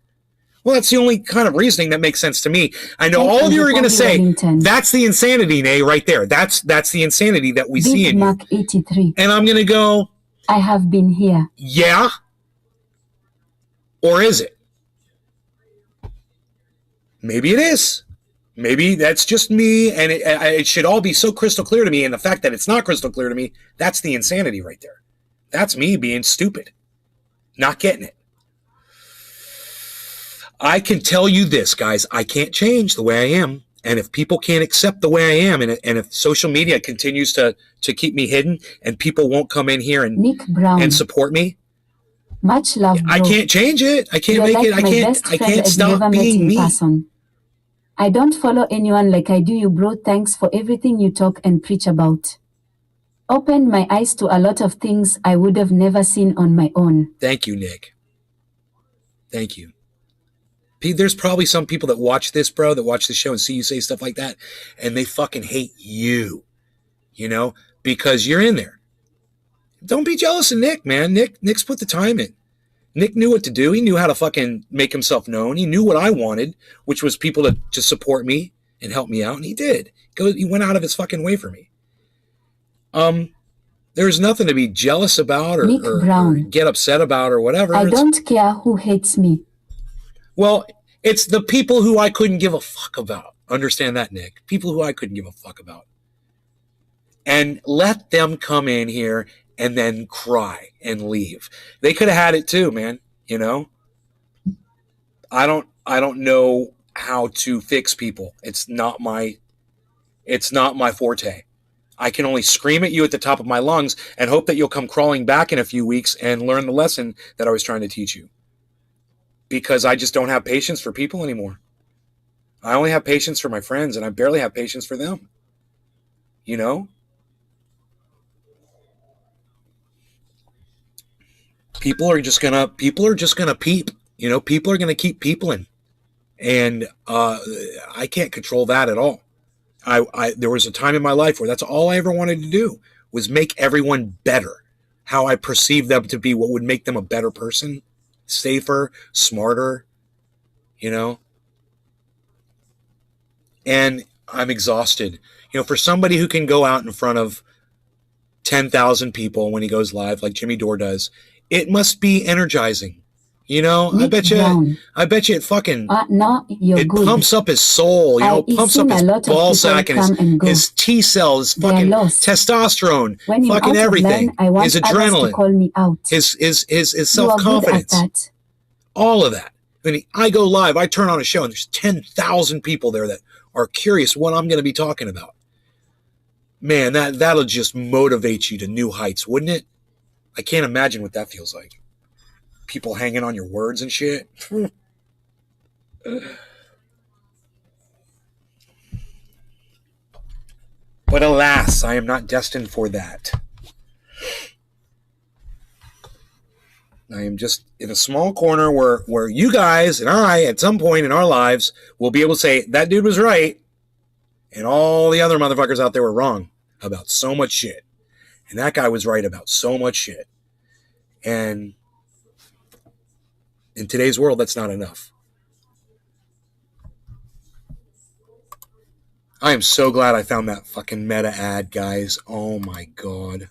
Well, that's the only kind of reasoning that makes sense to me. I know all of you are going to say, that's the insanity, Nay, right there. That's the insanity that we see in you. 83. And I'm going to go, I have been here. yeah? Or is it? Maybe it is. Maybe that's just me, and it should all be so crystal clear to me, and the fact that it's not crystal clear to me, that's the insanity right there. That's me being stupid, not getting it. I can tell you this, guys, I can't change the way I am, and if people can't accept the way I am, and if social media continues to keep me hidden, and people won't come in here Nick Brown. and support me, Much love, bro. I can't change it. I can't make it. I can't stop being me. Person. I don't follow anyone like I do you, bro. Thanks for everything you talk and preach about. Opened my eyes to a lot of things I would have never seen on my own. Thank you, Nick. Thank you. There's probably some people that watch this, bro, that watch the show and see you say stuff like that, and they fucking hate you, because you're in there. Don't be jealous of Nick, man. Nick's put the time in. Nick knew what to do. He knew how to fucking make himself known. He knew what I wanted, which was people to support me and help me out, and he did. He went out of his fucking way for me. There's nothing to be jealous about or get upset about or whatever. I don't care who hates me. Well, it's the people who I couldn't give a fuck about. Understand that, Nick? People who I couldn't give a fuck about. And let them come in here and then cry and leave. They could have had it too, man. I don't know how to fix people. It's not my forte. I can only scream at you at the top of my lungs and hope that you'll come crawling back in a few weeks and learn the lesson that I was trying to teach you. Because I just don't have patience for people anymore. I only have patience for my friends, and I barely have patience for them. People are just gonna peep. People are gonna keep peopling, and I can't control that at all. There was a time in my life where that's all I ever wanted to do was make everyone better, how I perceive them to be, what would make them a better person, safer, smarter, and I'm exhausted. For somebody who can go out in front of 10,000 people when he goes live, like Jimmy Dore does, it must be energizing. I bet you it fucking, it pumps up his soul, pumps up his ball sack and his T cells, fucking testosterone, fucking everything, his adrenaline, his self-confidence, all of that. When I go live, I turn on a show and there's 10,000 people there that are curious what I'm going to be talking about. Man, that'll just motivate you to new heights, wouldn't it? I can't imagine what that feels like. People hanging on your words and shit. But alas, I am not destined for that. I am just in a small corner where you guys and I, at some point in our lives, will be able to say, that dude was right, and all the other motherfuckers out there were wrong about so much shit. And that guy was right about so much shit. And in today's world, that's not enough. I am so glad I found that fucking Meta ad, guys. Oh my God.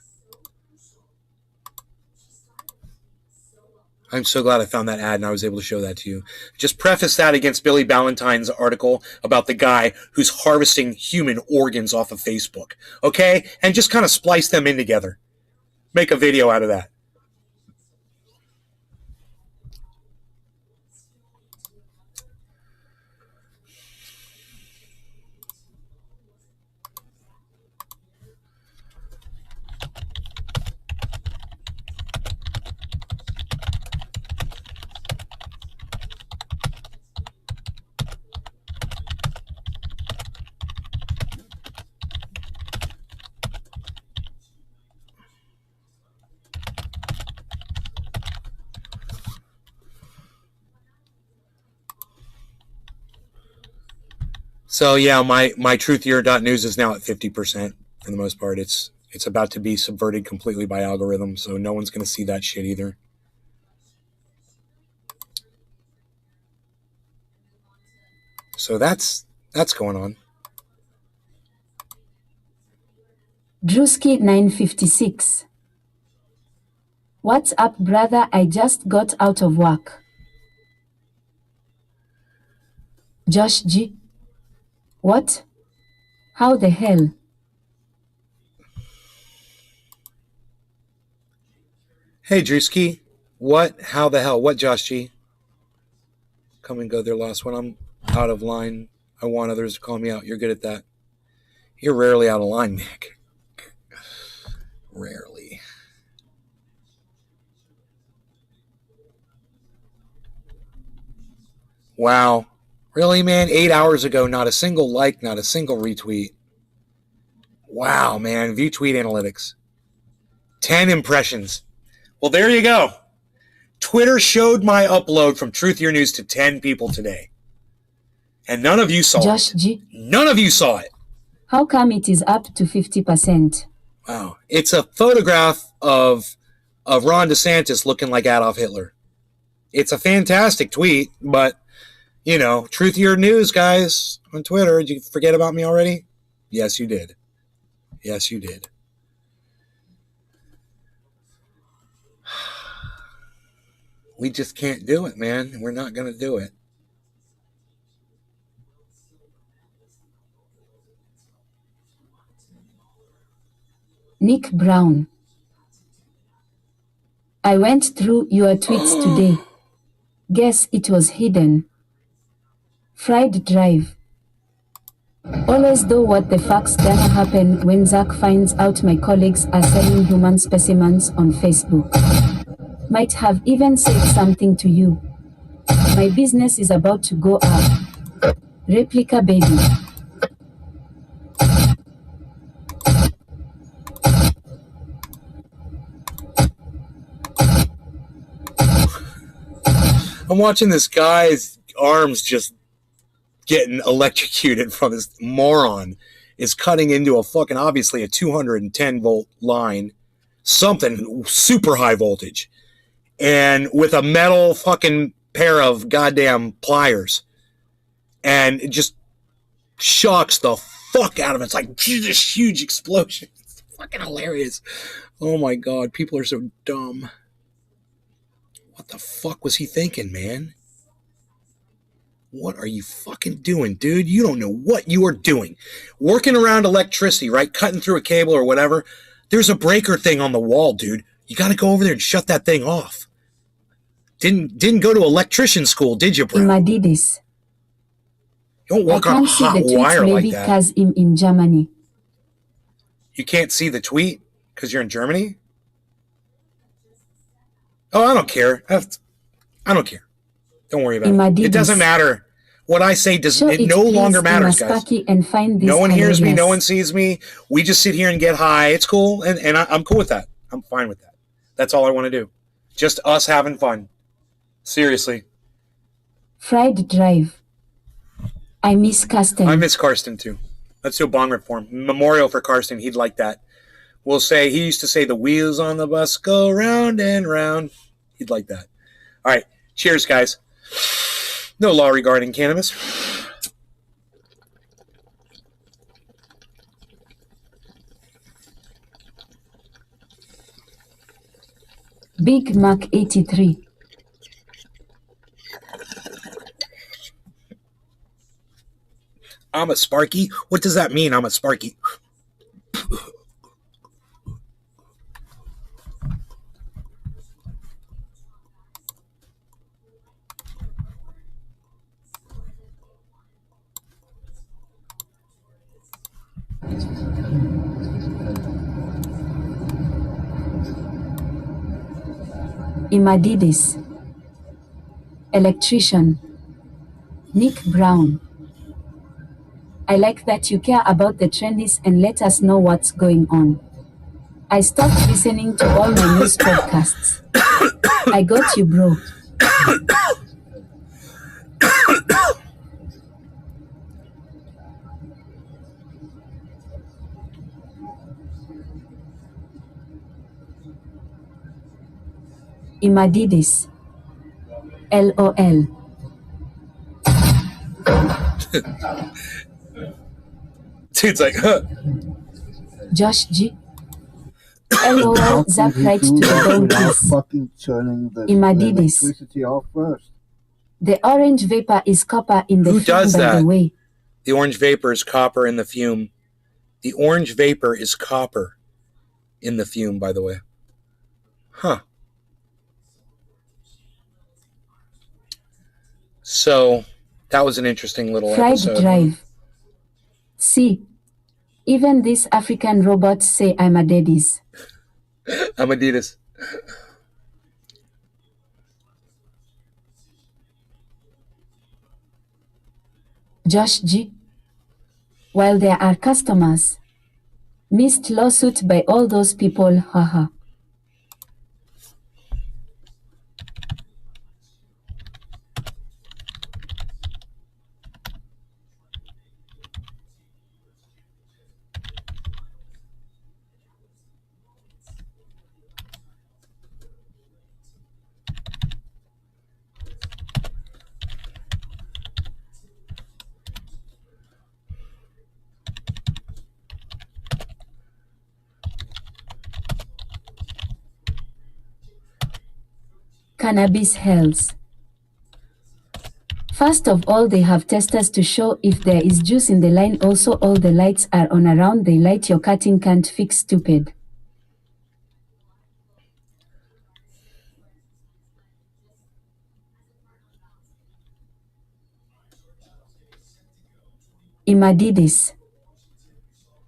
I'm so glad I found that ad and I was able to show that to you. Just preface that against Billy Ballantyne's article about the guy who's harvesting human organs off of Facebook. Okay? And just kind of splice them in together. Make a video out of that. So yeah, my truthier.news is now at 50% for the most part. It's about to be subverted completely by algorithms, so no one's going to see that shit either. So that's going on. Drewski 956. What's up, brother? I just got out of work. Josh G. What? How the hell? Hey, Drewski. What? How the hell? What, Josh G? Come and go there, last one. I'm out of line. I want others to call me out. You're good at that. You're rarely out of line, Nick. Rarely. Wow. Really, man? 8 hours ago, not a single like, not a single retweet. Wow, man. View tweet analytics. 10 impressions. Well, there you go. Twitter showed my upload from Truth Your News to 10 people today. And none of you saw Josh it. G. None of you saw it. How come it is up to 50%? Wow. It's a photograph of Ron DeSantis looking like Adolf Hitler. It's a fantastic tweet, but, you know, Truth Your News, guys, on Twitter. Did you forget about me already? Yes, you did. Yes, you did. We just can't do it, man. We're not going to do it. Nick Brown. I went through your tweets today. Guess it was hidden. Fried Drive. Always do what the fuck's gonna happen when Zach finds out my colleagues are selling human specimens on Facebook. Might have even said something to you. My business is about to go up. Replica baby. I'm watching this guy's arms just getting electrocuted from this moron is cutting into a fucking, obviously a 210 volt line, something super high voltage, and with a metal fucking pair of goddamn pliers, and it just shocks the fuck out of it. It's like this huge explosion. It's fucking hilarious. Oh my God, people are so dumb. What the fuck was he thinking, man? What are you fucking doing, dude? You don't know what you are doing. Working around electricity, right? Cutting through a cable or whatever. There's a breaker thing on the wall, dude. You got to go over there and shut that thing off. Didn't go to electrician school, did you, bro? Imadidis. You don't I work on a can't see hot the tweets wire like maybe that. because I'm in Germany. You can't see the tweet because you're in Germany? Oh, I don't care. I don't care. Don't worry about it. Imadidis. It doesn't matter. What I say does Show it it no please longer matters, guys. Imaspaki and find this No one hears me. No hilarious. one sees me. We just sit here and get high. It's cool. And I'm cool with that. I'm fine with that. That's all I want to do. Just us having fun. Seriously. Fried Drive. I miss Karsten. I miss Karsten too. Let's do a bong rip for him. Memorial for Karsten. He'd like that. We'll say, he used to say, the wheels on the bus go round and round. He'd like that. All right. Cheers, guys. No law regarding cannabis. Big Mac 83. I'm a Sparky? What does that mean, I'm a Sparky? Imadidis. Electrician. Nick Brown. I like that you care about the trendies and let us know what's going on. I stopped listening to all my news podcasts. I got you, bro. Imadidis. LOL. Dude's like, huh. Josh G. LOL. Zap right to the without donkeys. fucking turning the Imadidis. electricity off first. The orange vapor is copper in the Who film, does by that? the way. The orange vapor is copper in the fume. The orange vapor is copper in the fume, by the way. Huh. So, that was an interesting little Fried episode. drive. See, even these African robots say I'm a daddy's. I'm Adidas. Josh G. While there are customers. Missed lawsuit by all those people, haha. Cannabis hells. First of all, they have testers to show if there is juice in the line. Also, all the lights are on around the light your cutting can't fix, stupid. Imadidis.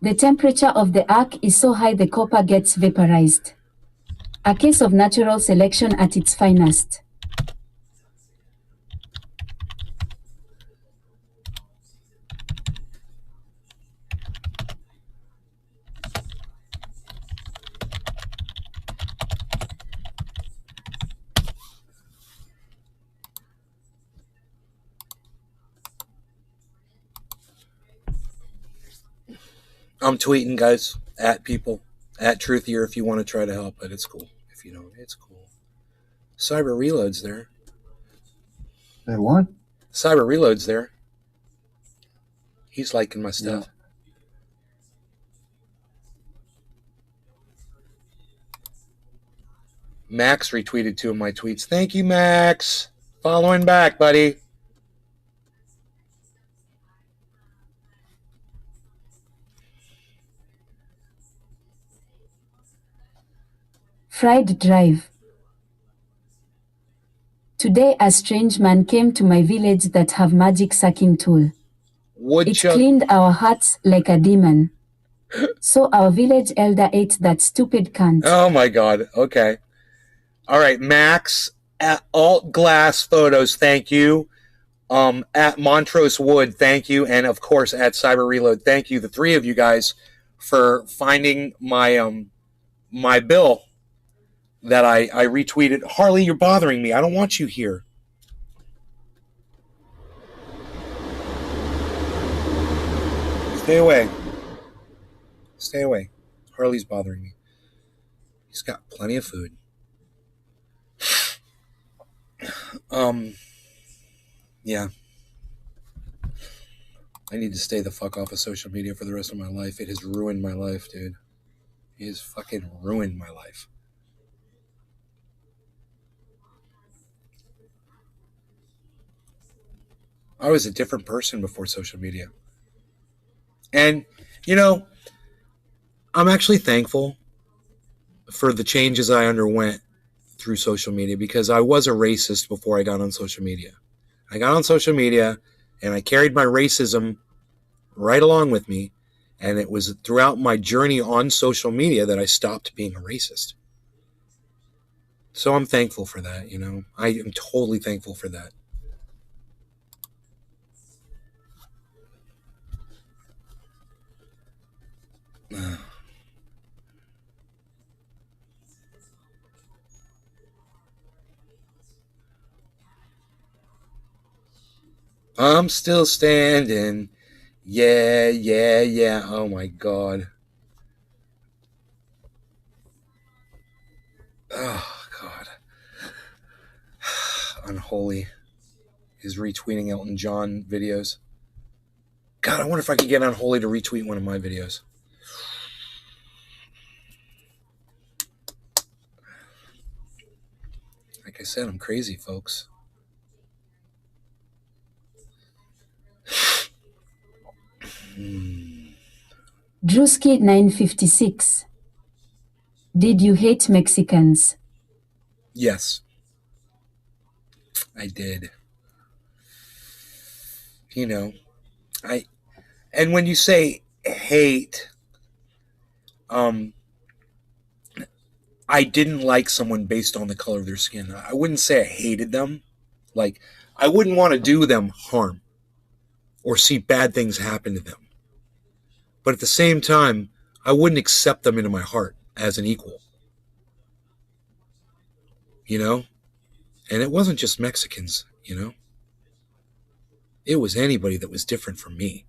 The temperature of the arc is so high the copper gets vaporized. A case of natural selection at its finest. I'm tweeting, guys, at people, at Truthier if you want to try to help, but it's cool. If you don't, it's cool. Cyber Reload's there. Say what? Cyber Reload's there. He's liking my stuff. Max retweeted 2 of my tweets. Thank you, Max. Following back, buddy. Fried drive. Today a strange man came to my village that have magic sucking tool. It Woodchuck. cleaned our hearts like a demon. So our village elder ate that stupid cunt. Oh my God. Okay. All right, Max at Alt Glass Photos, thank you. At Montrose Wood, thank you, and of course at Cyber Reload, thank you. The 3 of you guys for finding my my bill that I retweeted. Harley, you're bothering me. I don't want you here. Stay away. Stay away. Harley's bothering me. He's got plenty of food. Yeah. I need to stay the fuck off of social media for the rest of my life. It has ruined my life, dude. It has fucking ruined my life. I was a different person before social media. And, you know, I'm actually thankful for the changes I underwent through social media, because I was a racist before I got on social media. I got on social media and I carried my racism right along with me. And it was throughout my journey on social media that I stopped being a racist. So I'm thankful for that, you know. I am totally thankful for that. I'm still standing. Yeah, yeah, yeah. Oh my God. Oh God. Unholy is retweeting Elton John videos. God, I wonder if I could get Unholy to retweet one of my videos. Like I said, I'm crazy, folks. Drewski 956. Did you hate Mexicans? Yes, I did. You know, and when you say hate, I didn't like someone based on the color of their skin. I wouldn't say I hated them. Like, I wouldn't want to do them harm or see bad things happen to them. But at the same time, I wouldn't accept them into my heart as an equal. You know? And it wasn't just Mexicans, you know? It was anybody that was different from me.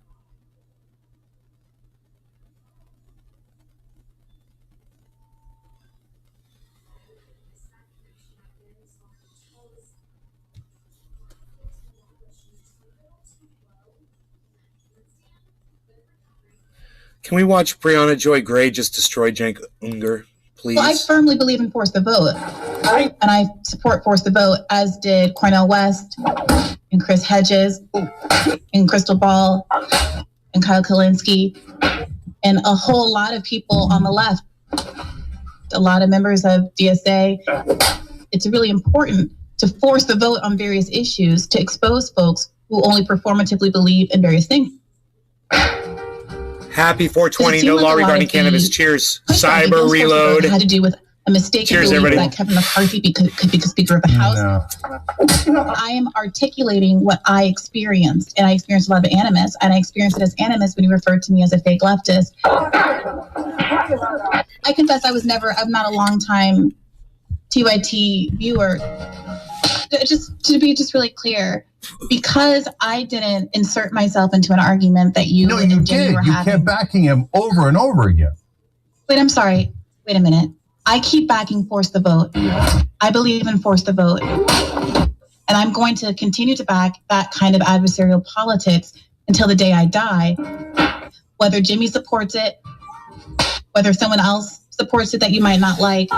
Can we watch Brianna Joy Gray just destroy Cenk Uygur, please? Well, I firmly believe in Force the Vote. And I support Force the Vote, as did Cornel West and Chris Hedges and Crystal Ball and Kyle Kalinske and a whole lot of people on the left, a lot of members of DSA. It's really important to force the vote on various issues to expose folks who only performatively believe in various things. Happy 420, no law regarding cannabis. Cheers. Cyber Reload. Had to do with a mistaken Cheers, belief everybody. that Kevin McCarthy could be the Speaker of the House. No. I am articulating what I experienced, and I experienced a lot of animus, and I experienced it as animus when you referred to me as a fake leftist. I confess I'm not a long time TYT viewer. Just to be really clear, because I didn't insert myself into an argument that you No, and you Jenny did. were You having. kept backing him over and over again. Wait, I'm sorry. Wait a minute. I keep backing Force the Vote. I believe in Force the Vote. And I'm going to continue to back that kind of adversarial politics until the day I die. Whether Jimmy supports it, whether someone else supports it that you might not like.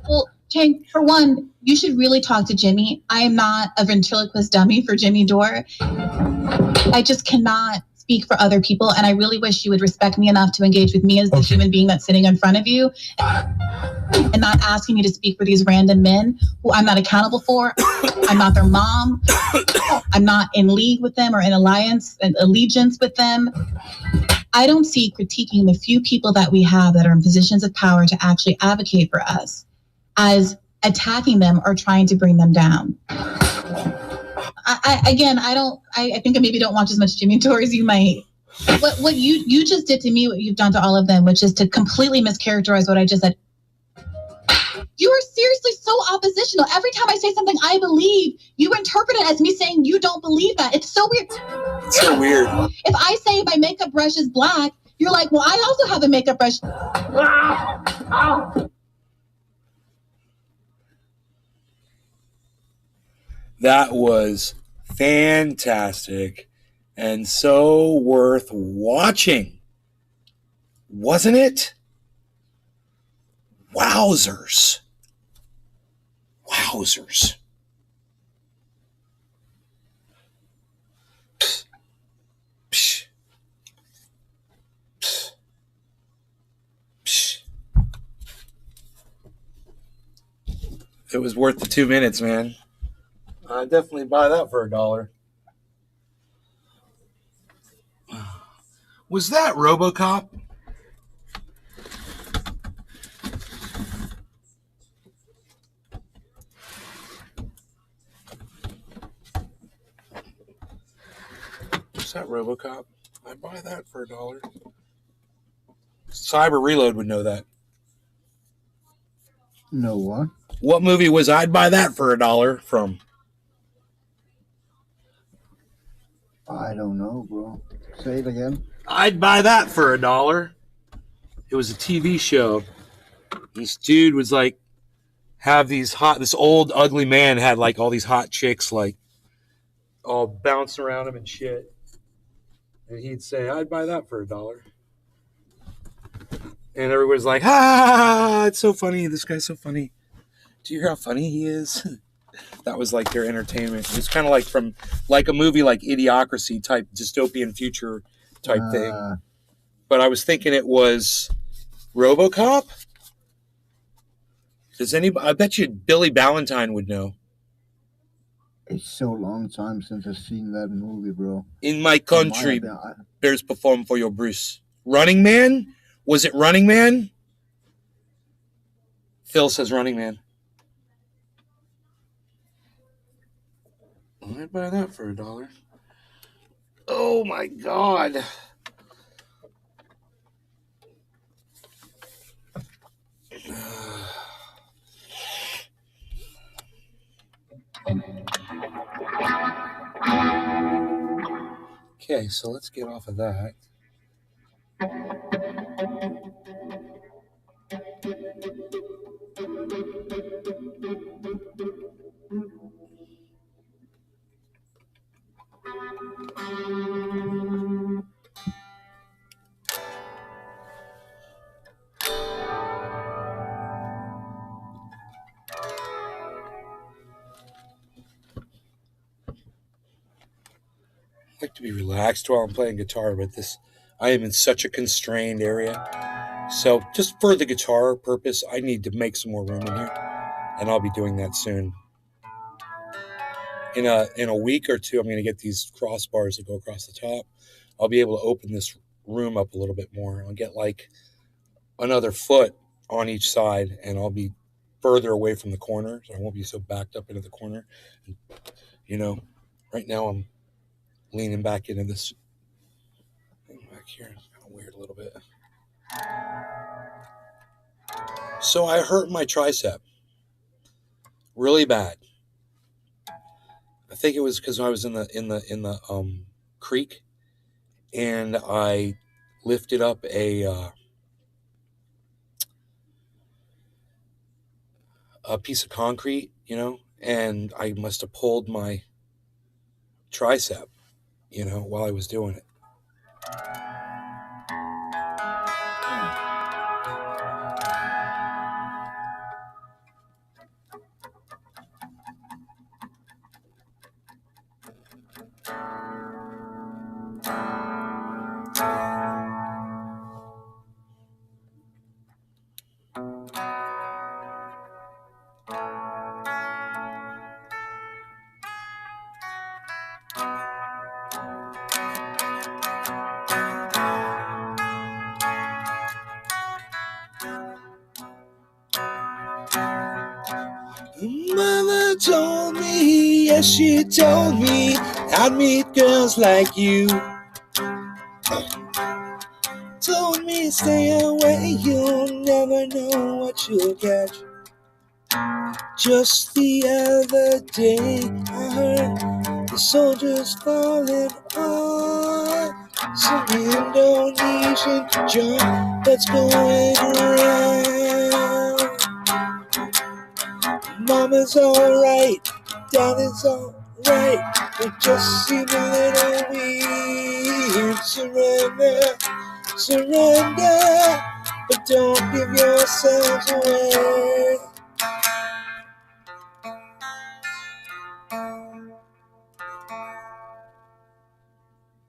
Well, Jane, for one, you should really talk to Jimmy. I am not a ventriloquist dummy for Jimmy Dore. I just cannot speak for other people, and I really wish you would respect me enough to engage with me as the human being that's sitting in front of you, and not asking me to speak for these random men who I'm not accountable for. I'm not their mom. I'm not in league with them or in alliance and allegiance with them. I don't see critiquing the few people that we have that are in positions of power to actually advocate for us as attacking them or trying to bring them down. I think I maybe don't watch as much Jimmy Dore as you might. What you just did to me, what you've done to all of them, which is to completely mischaracterize what I just said. You are seriously so oppositional. Every time I say something I believe, you interpret it as me saying you don't believe that. It's so weird. It's so weird. If I say my makeup brush is black, you're like, well, I also have a makeup brush. That was fantastic and so worth watching, wasn't it? Wowzers. Wowzers. it was worth the 2 minutes, man. I'd definitely buy that for $1. Was that RoboCop? Was that RoboCop? I'd buy that for $1. Cyber Reload would know that. No what? What movie was I'd buy that for $1 from? I don't know, bro. Say it again. I'd buy that for $1. It was a TV show. This dude was like, this old ugly man had like all these hot chicks like all bouncing around him and shit. And he'd say, I'd buy that for $1. And everybody's like, ha, it's so funny. This guy's so funny. Do you hear how funny he is? That was like their entertainment. It was kind of like from like a movie like Idiocracy type dystopian future type thing. But I was thinking it was RoboCop. Does anybody? I bet you Billy Ballantyne would know. It's so long time since I've seen that movie, bro. In my country, bears perform for your Bruce. Running Man? Was it Running Man? Phil says Running Man. I'd buy that for $1. Oh my God. Okay, so let's get off of that. I like to be relaxed while I'm playing guitar, but I am in such a constrained area. So just for the guitar purpose, I need to make some more room in here, and I'll be doing that soon. In a week or two, I'm going to get these crossbars that go across the top. I'll be able to open this room up a little bit more. I'll get like another foot on each side, and I'll be further away from the corner, so I won't be so backed up into the corner. And, you know, right now I'm leaning back into this thing back here. It's kind of weird a little bit. So I hurt my tricep really bad. I think it was because I was in the creek, and I lifted up a piece of concrete, you know, and I must have pulled my tricep, you know, while I was doing it. Mother told me, yes, she told me, I'd meet girls like you. Told me, stay away, you'll never know what you'll catch. Just the other day, I heard the soldiers falling on some Indonesian joint that's going around. Mama's alright, Daddy's alright, but just seem a little weird. Surrender, but don't give yourselves away.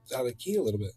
It's out of key a little bit.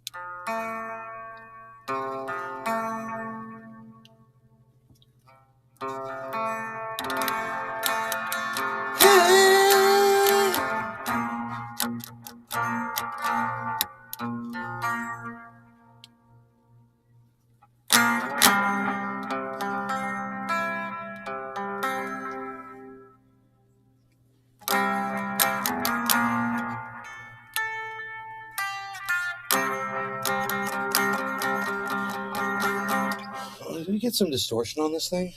Did we get some distortion on this thing?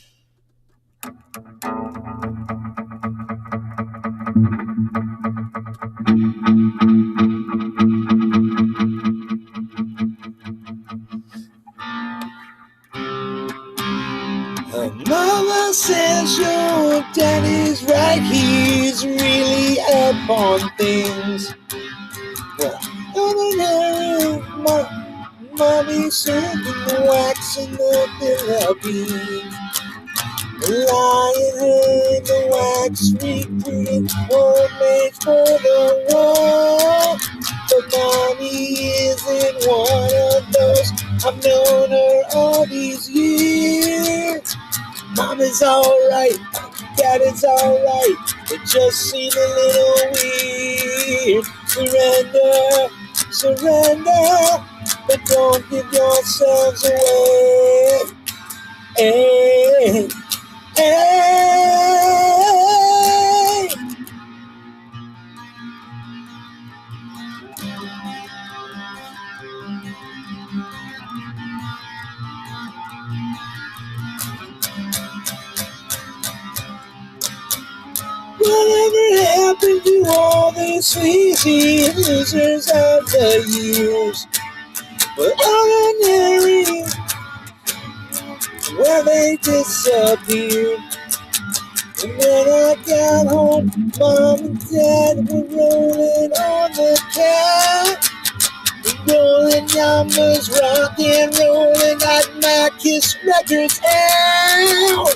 Mama says your daddy's right, he's really up on things. Well, mommy serving the wax in the Philippines. Lying her in the wax, recruiting homemade for the war. But mommy isn't one of those. I've known her all these years. Mama's alright, Dad is alright. It just seemed a little weird. Surrender, surrender, but don't give yourselves away. Hey, hey. Whatever happened to all these sleazy losers of the years? But ordinary, where they disappeared. And when I got home, Mom and Dad were rolling on the couch. Rolling numbers, rock and rolling, got my Kiss records out.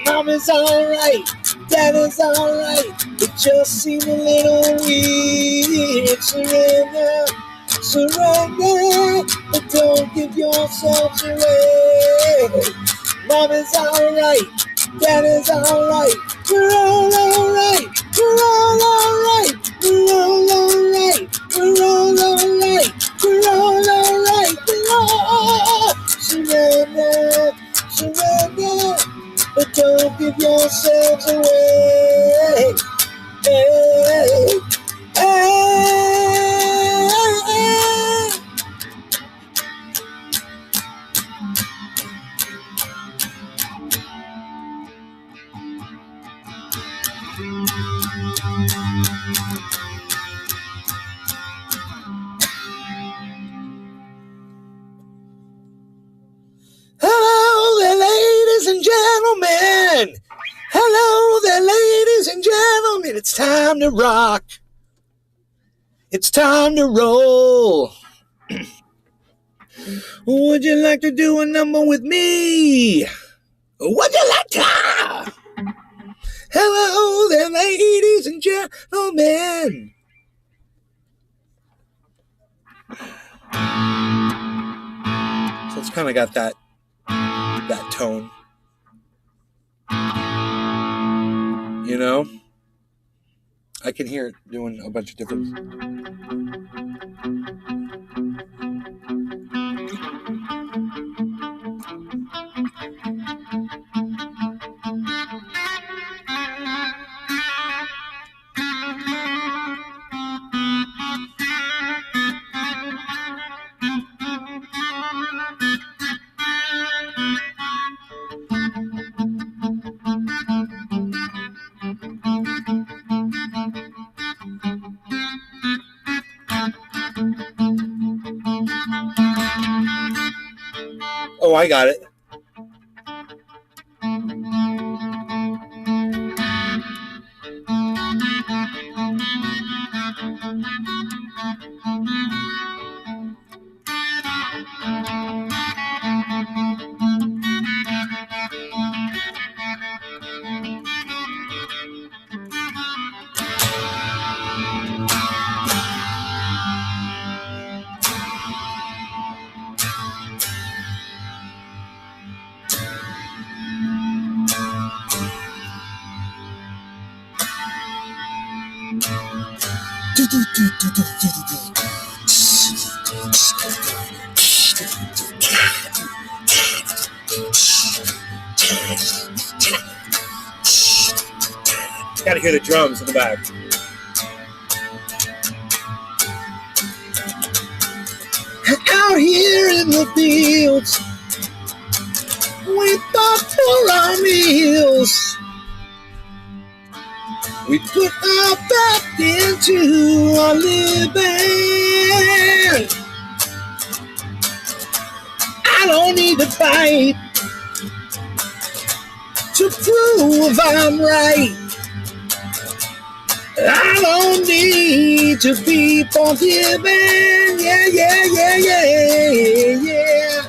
Mama's alright, Dad is alright. It just seemed a little weird. Surrender, surrender, but don't give yourselves away. Mama's alright, Dad is alright. We're all alright, we're all alright, we're all alright, we're all alright, we're all alright, we're all surrender, surrender, but don't give yourselves away. Hey, hey, hey. Hello there, ladies and gentlemen. Hello there, ladies and gentlemen. It's time to rock. It's time to roll. Would you like to do a number with me? Would you like to? Hello there, ladies and gentlemen. So it's kind of got that tone, you know. I can hear it doing a bunch of different. Oh, I got it. Gotta hear the drums in the back. Out here in the fields, we fought for our meals. We put our back into our living. I don't need to fight to prove I'm right. I don't need to be forgiven. Yeah, yeah, yeah, yeah, yeah.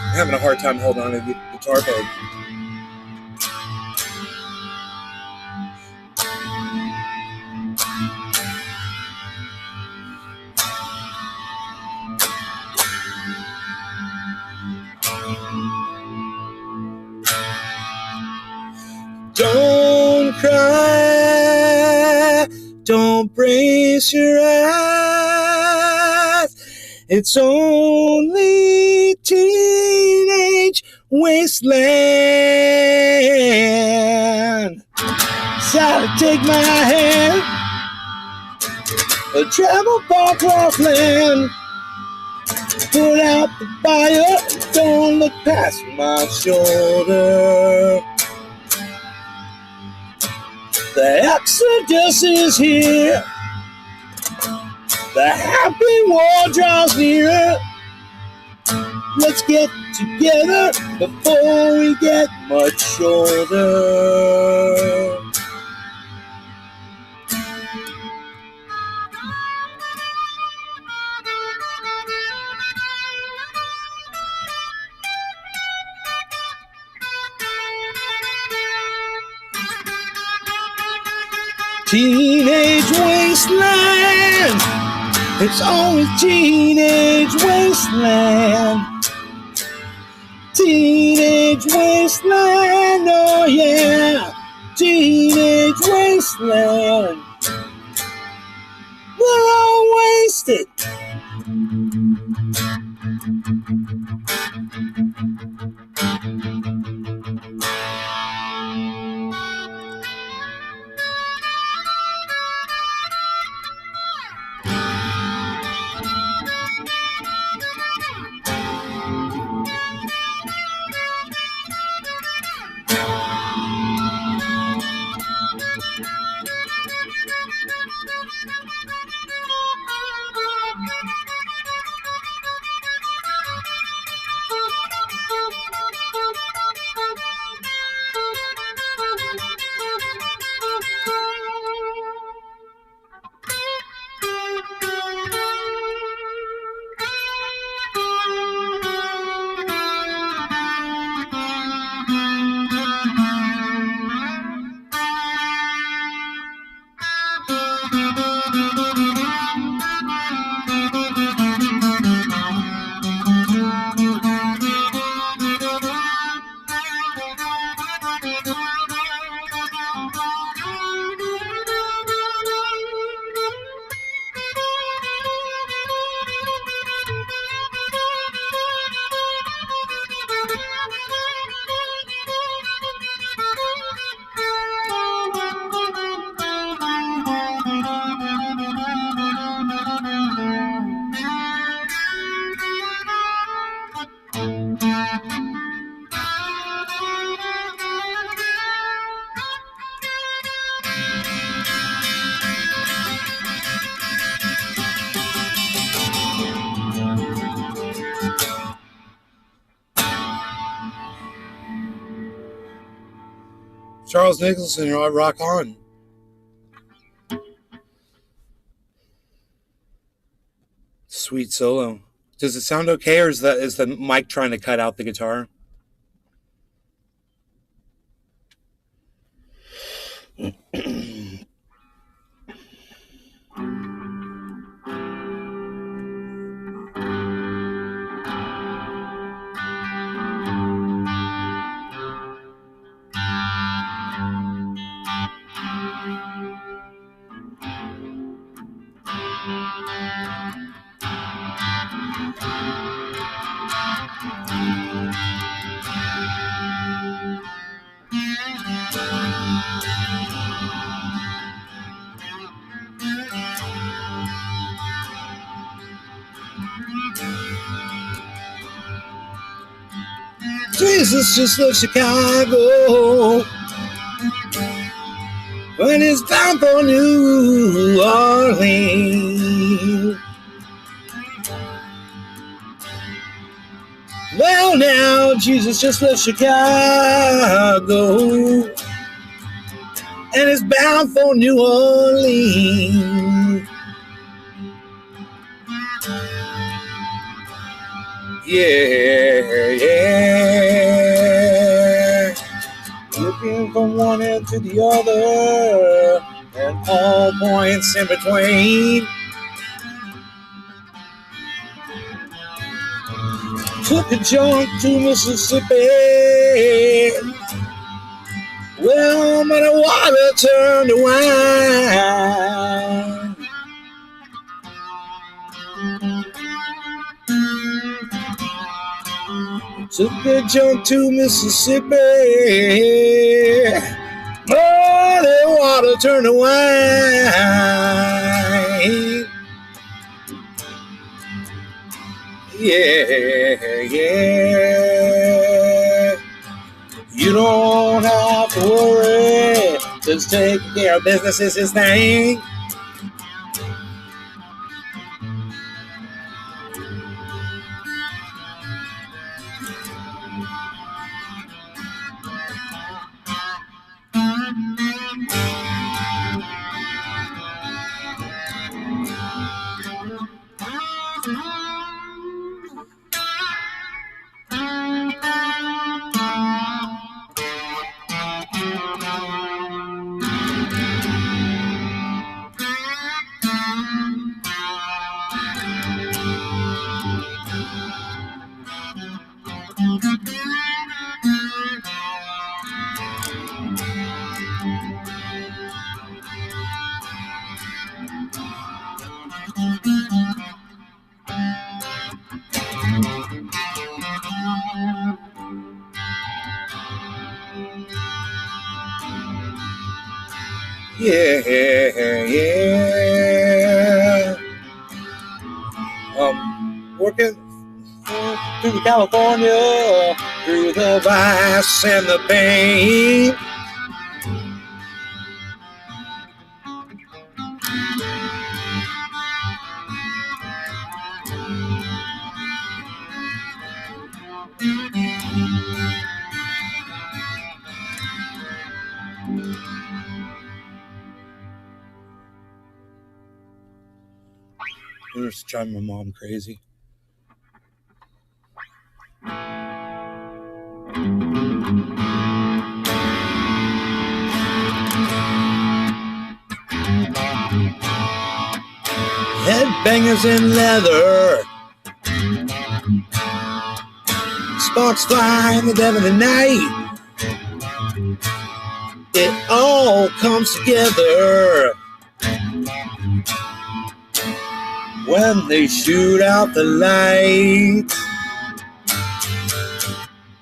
I'm having a hard time holding on to the guitar bow. Don't cry, don't brace your eyes. It's only teenage wasteland. So take my hand, travel far across land. Put out the fire, don't look past my shoulder. The Exodus is here. The happy war draws near. Let's get together before we get much older. Teenage wasteland. It's always teenage wasteland. Teenage wasteland, oh yeah. Teenage wasteland. We're all wasted. Charles Nicholson, rock on. Sweet solo. Does it sound okay, or is the mic trying to cut out the guitar? Jesus just left Chicago, but he's bound for New Orleans. Well, now Jesus just left Chicago, and is bound for New Orleans. Yeah. Looking from one end to the other, and all points in between. Took a jaunt to Mississippi. Well, but the water turned to wine. Took a jump to Mississippi. Oh, the water turned to wine. Yeah, yeah. You don't have to worry. Just take care of business is his thing. Yeah, yeah. Working through California, through the vice and the pain. I'm just driving my mom crazy. Headbangers in leather, sparks fly in the dead of the night. It all comes together when they shoot out the lights.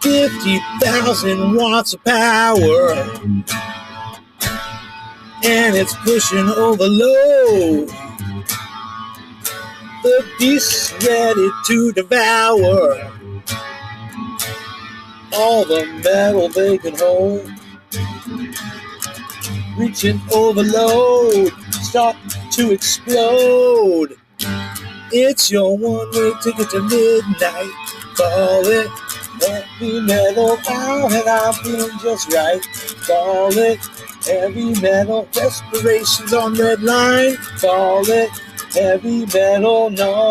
50,000 watts of power, and it's pushing overload. The beast's ready to devour all the metal they can hold. Reaching overload, start to explode. It's your one-way ticket to midnight. Call it heavy metal out, and I'm feeling just right. Call it heavy metal. Desperation's on red line. Call it heavy metal noise.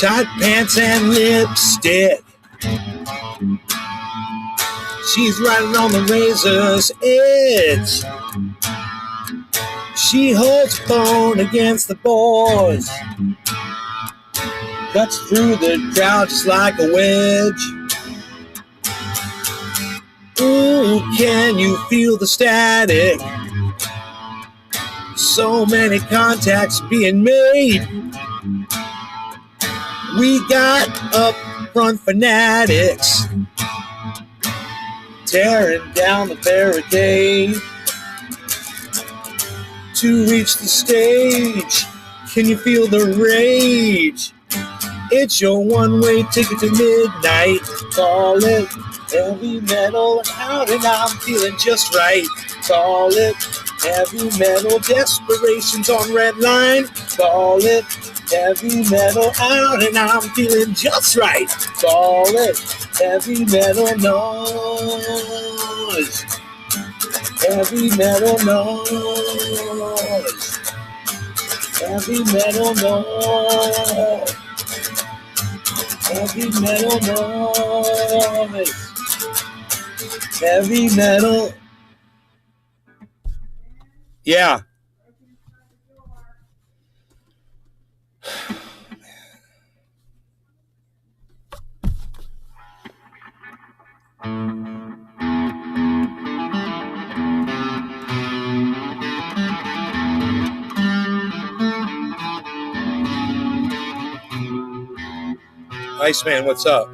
Tight pants and lipstick. She's riding on the razor's edge. She holds a bone against the boards. Cuts through the crowd just like a wedge. Ooh, can you feel the static? So many contacts being made. We got up front fanatics tearing down the barricade. to reach the stage. Can you feel the rage? It's your one-way ticket to midnight. Call it heavy metal out, and I'm feeling just right. Call it heavy metal. Desperation's on red line. Call it heavy metal out, and I'm feeling just right. Call it heavy metal noise. Heavy metal noise. Heavy metal noise. Heavy metal noise. Heavy metal. Yeah. Iceman, what's up?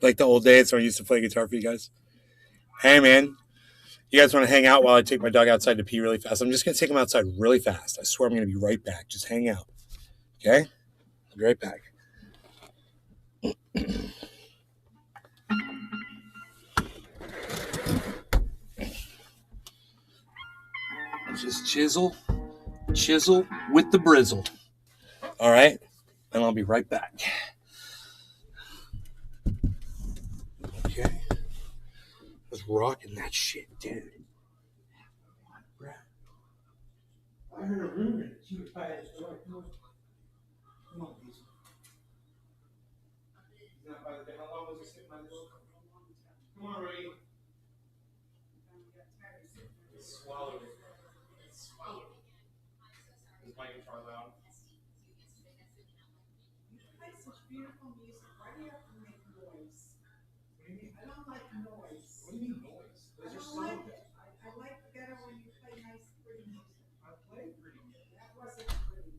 Like the old days when I used to play guitar for you guys. Hey, man. You guys want to hang out while I take my dog outside to pee really fast? I'm just going to take him outside really fast. I swear I'm going to be right back. Just hang out. Okay? I'll be right back. Just chisel with the brizzle. All right? And I'll be right back. Okay. I was rocking that shit, dude. I heard a rumor that you would buy this door. Come on, please. How long was it sitting by the door? Come on, Ray. Swallow it. Swallow it. Is my guitar loud? You play such beautiful music. Why do you have to make noise? What do you mean? I don't like noise. What do you mean noise? I don't like it. I like better when you play nice, pretty music. I play pretty good. That wasn't pretty.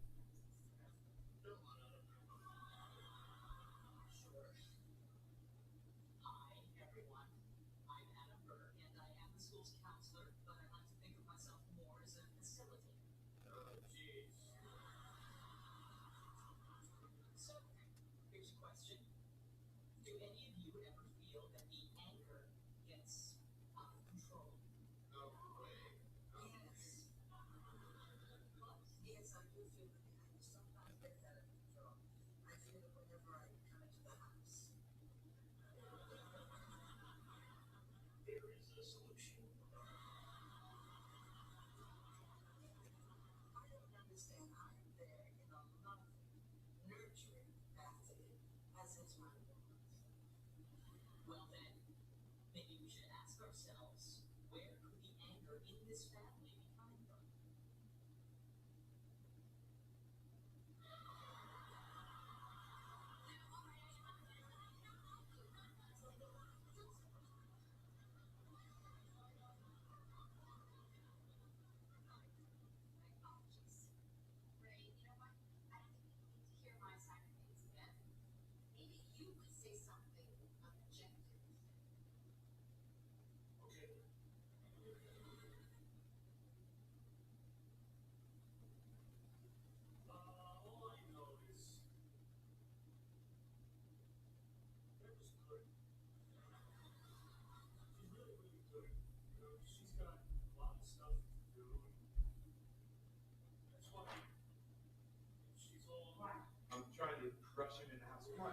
I'm trying to rush him in the house. Come on.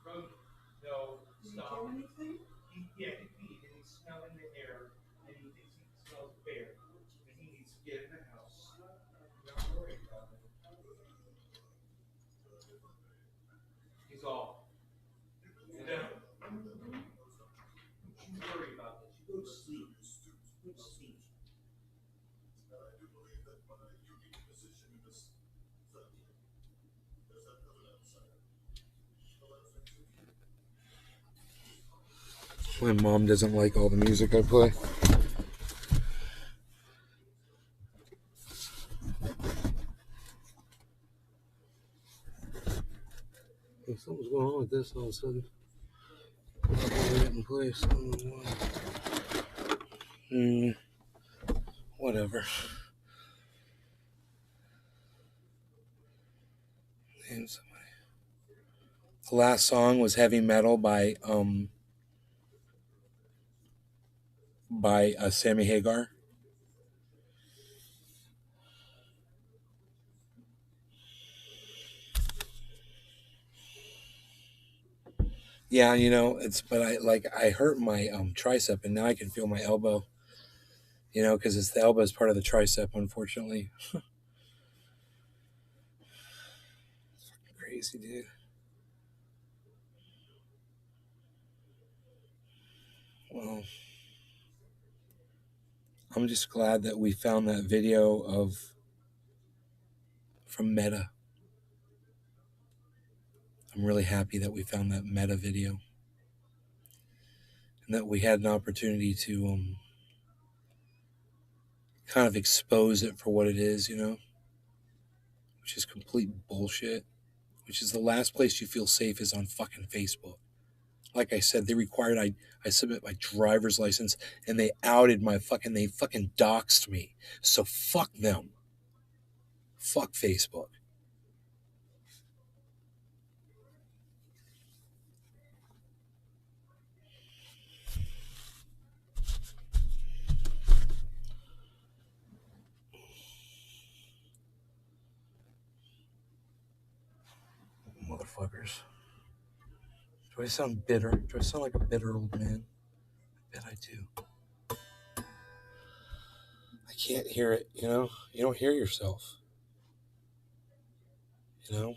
Road. No, stop. Yeah, he peed and he's smelling the air and he thinks he smells bear. And he needs to get in the house. Don't worry about it. He's all. Sit down. Don't you worry about that. You go to sleep. Go to sleep. My mom doesn't like all the music I play. Something's going on with this all of a sudden. In place. Whatever. The last song was Heavy Metal by Sammy Hagar. Yeah, you know, but I hurt my tricep and now I can feel my elbow. You know, because the elbow is part of the tricep, unfortunately. Crazy, dude. Well, I'm just glad that we found that video from Meta. I'm really happy that we found that Meta video. And that we had an opportunity to kind of expose it for what it is, you know? Which is complete bullshit. Which is the last place you feel safe is on fucking Facebook. Like I said, they required I submit my driver's license and they outed they fucking doxed me. So fuck them. Fuck Facebook. Motherfuckers. Do I sound bitter? Do I sound like a bitter old man? I bet I do. I can't hear it, you know? You don't hear yourself. You know?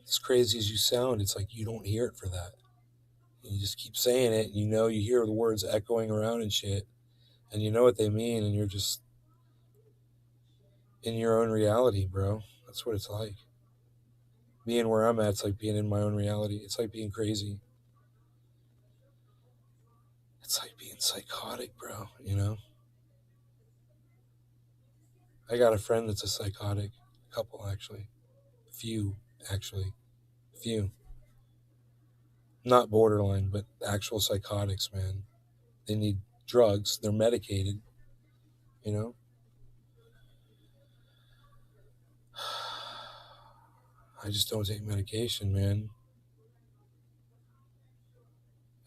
As crazy as you sound, it's like you don't hear it for that. And you just keep saying it, and you know you hear the words echoing around and shit. And you know what they mean, and you're just in your own reality, bro. That's what it's like. Being where I'm at, it's like being in my own reality. It's like being crazy. It's like being psychotic, bro, you know? I got a friend that's a psychotic. A couple, actually. Few. Not borderline, but actual psychotics, man. They need drugs. They're medicated, you know? I just don't take medication, man.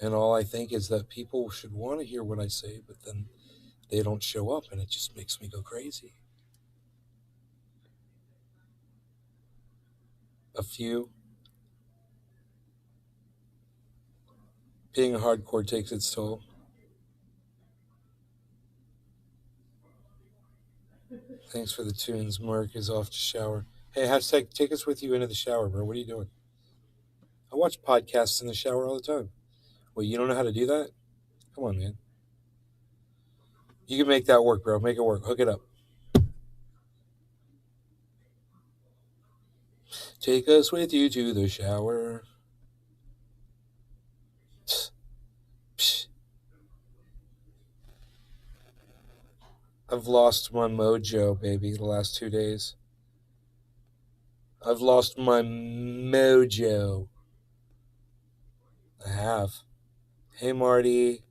And all I think is that people should want to hear what I say, but then they don't show up, and it just makes me go crazy. A few. Being a hardcore takes its toll. Thanks for the tunes. Mark is off to shower. Hey, hashtag take us with you into the shower, bro. What are you doing? watch podcasts in the shower all the time. Well, you don't know how to do that? Come on, man. You can make that work, bro. Make it work. Hook it up. Take us with you to the shower. Psh. I've lost my mojo, baby, the last 2 days. I've lost my mojo. I have. Hey, Marty.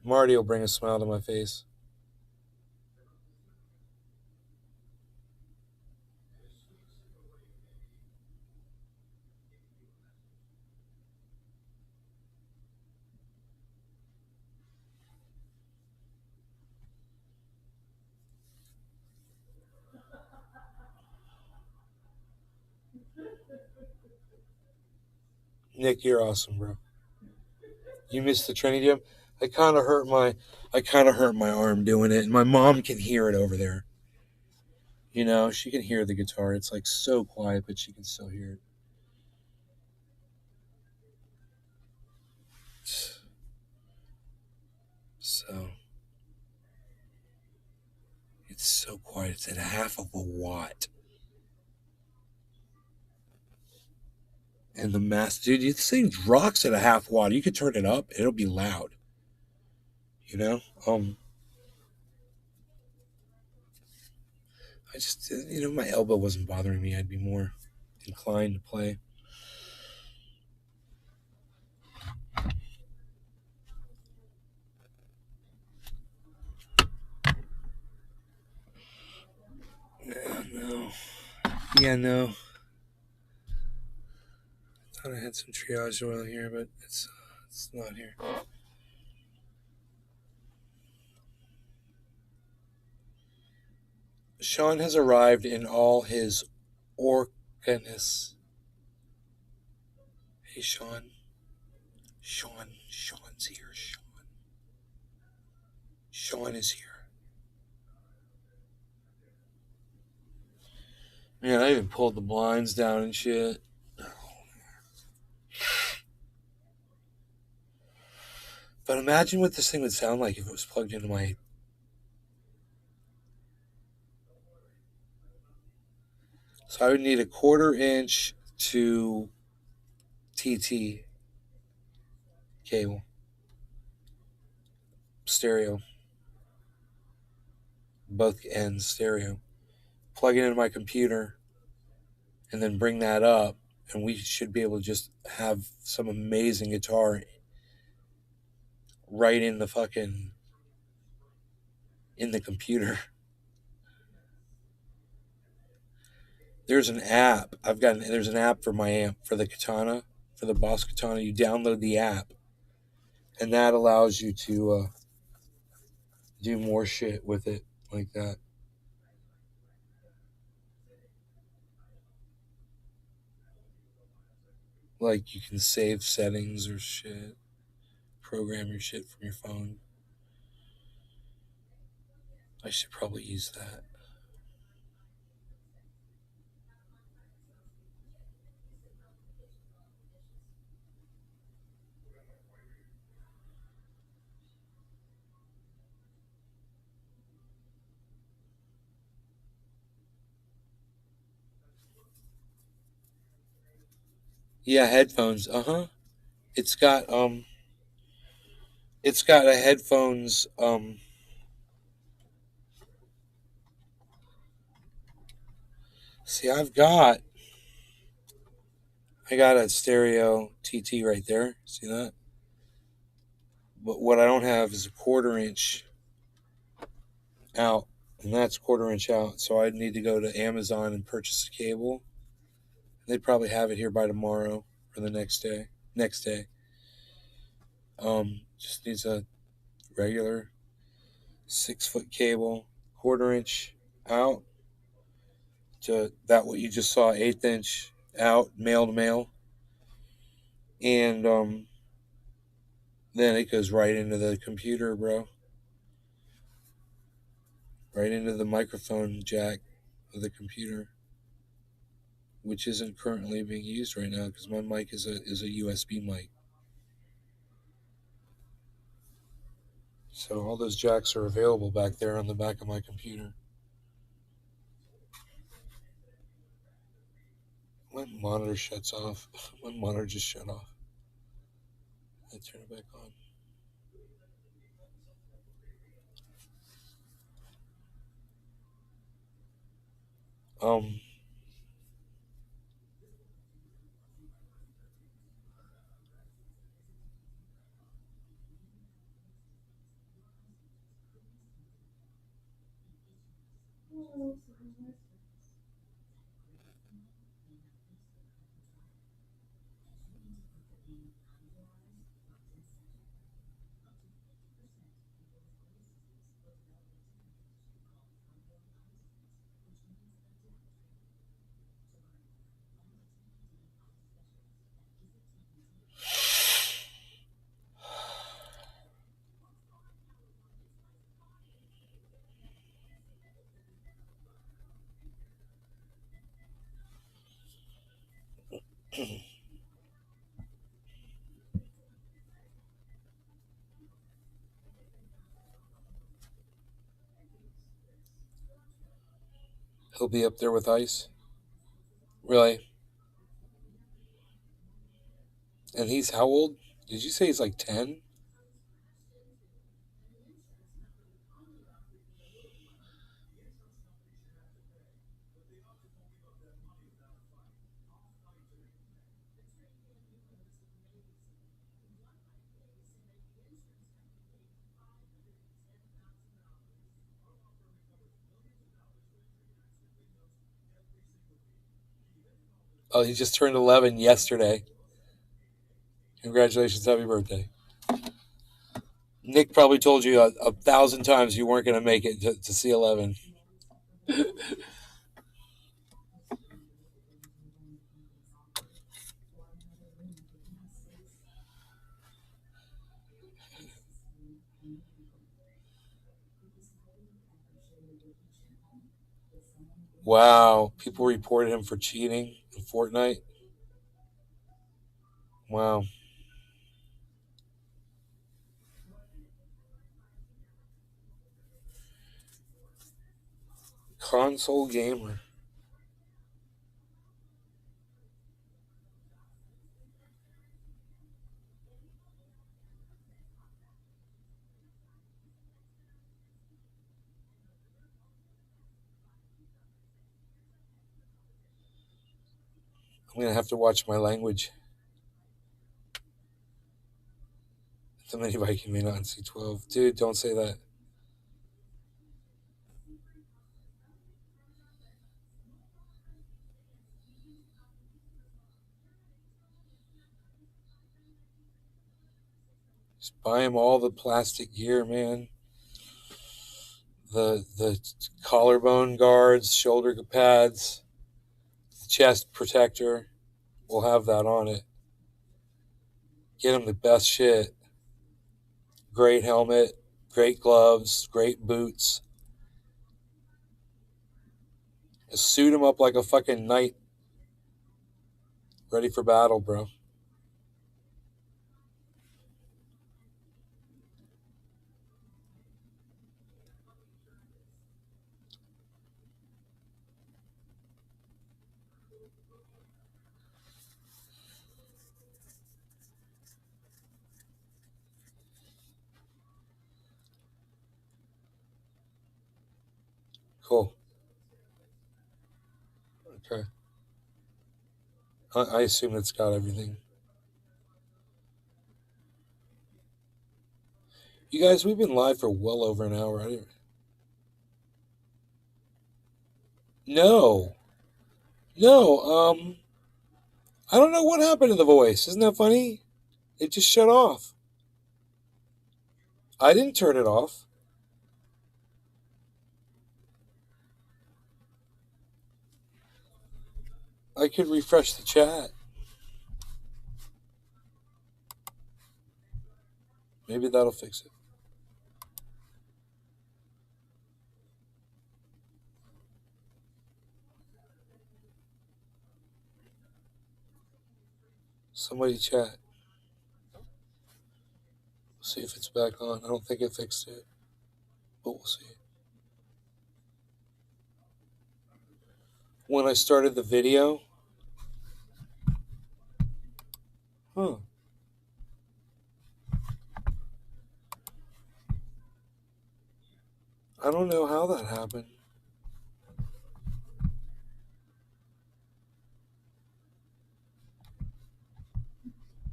Marty will bring a smile to my face. Nick, you're awesome, bro. You missed the training gym? I kind of hurt my arm doing it, and my mom can hear it over there. You know, she can hear the guitar. It's like so quiet, but she can still hear it. So it's so quiet. It's at 1/2 watt. And the mass, dude, this thing rocks at 1/2 watt. You could turn it up, it'll be loud. You know? I just, my elbow wasn't bothering me. I'd be more inclined to play. Yeah, no. I thought I had some triage oil here, but it's not here. Sean has arrived in all his orcaness. Hey, Sean. Sean's here. Sean is here. Man, I even pulled the blinds down and shit. But imagine what this thing would sound like if it was plugged into my... So I would need a 1/4 inch to TT cable. Stereo. Both ends stereo. Plug it into my computer and then bring that up, and we should be able to just have some amazing guitar right in the computer. There's an app. There's an app for my amp, for the Katana, for the Boss Katana. You download the app, and that allows you to do more shit with it like that. Like you can save settings or shit, program your shit from your phone. I should probably use that. Yeah, headphones. It's got a headphones see, I got a stereo TT right there. See that? But what I don't have is a 1/4 inch out, and that's 1/4 inch out. So I'd need to go to Amazon and purchase a cable. They'd probably have it here by tomorrow or the next day. Just needs a regular 6-foot cable, 1/4 inch out to that what you just saw, 1/8 inch out, male to male, and then it goes right into the computer, bro. Right into the microphone jack of the computer. which isn't currently being used right now because my mic is a USB mic. So all those jacks are available back there on the back of my computer. My monitor shuts off. My monitor just shut off. I turn it back on. He'll be up there with Ice? Really? And he's how old? Did you say he's like 10? Oh, he just turned 11 yesterday. Congratulations, happy birthday. Nick probably told you 1,000 times you weren't going to make it to see 11. Wow, people reported him for cheating in Fortnite. Wow. Console gamer. I'm going to have to watch my language. The mini Viking may not in C12. Dude, don't say that. Just buy him all the plastic gear, man. The collarbone guards, shoulder pads, chest protector. We'll have that on it. Get him the best shit. Great helmet, great gloves, great boots. Just suit him up like a fucking knight. Ready for battle, bro. Cool. Okay. I assume it's got everything. You guys, we've been live for well over an hour. No, I don't know what happened to the voice. Isn't that funny? It just shut off. I didn't turn it off. I could refresh the chat. Maybe that'll fix it. Somebody chat. See if it's back on. I don't think it fixed it, but we'll see. When I started the video, I don't know how that happened.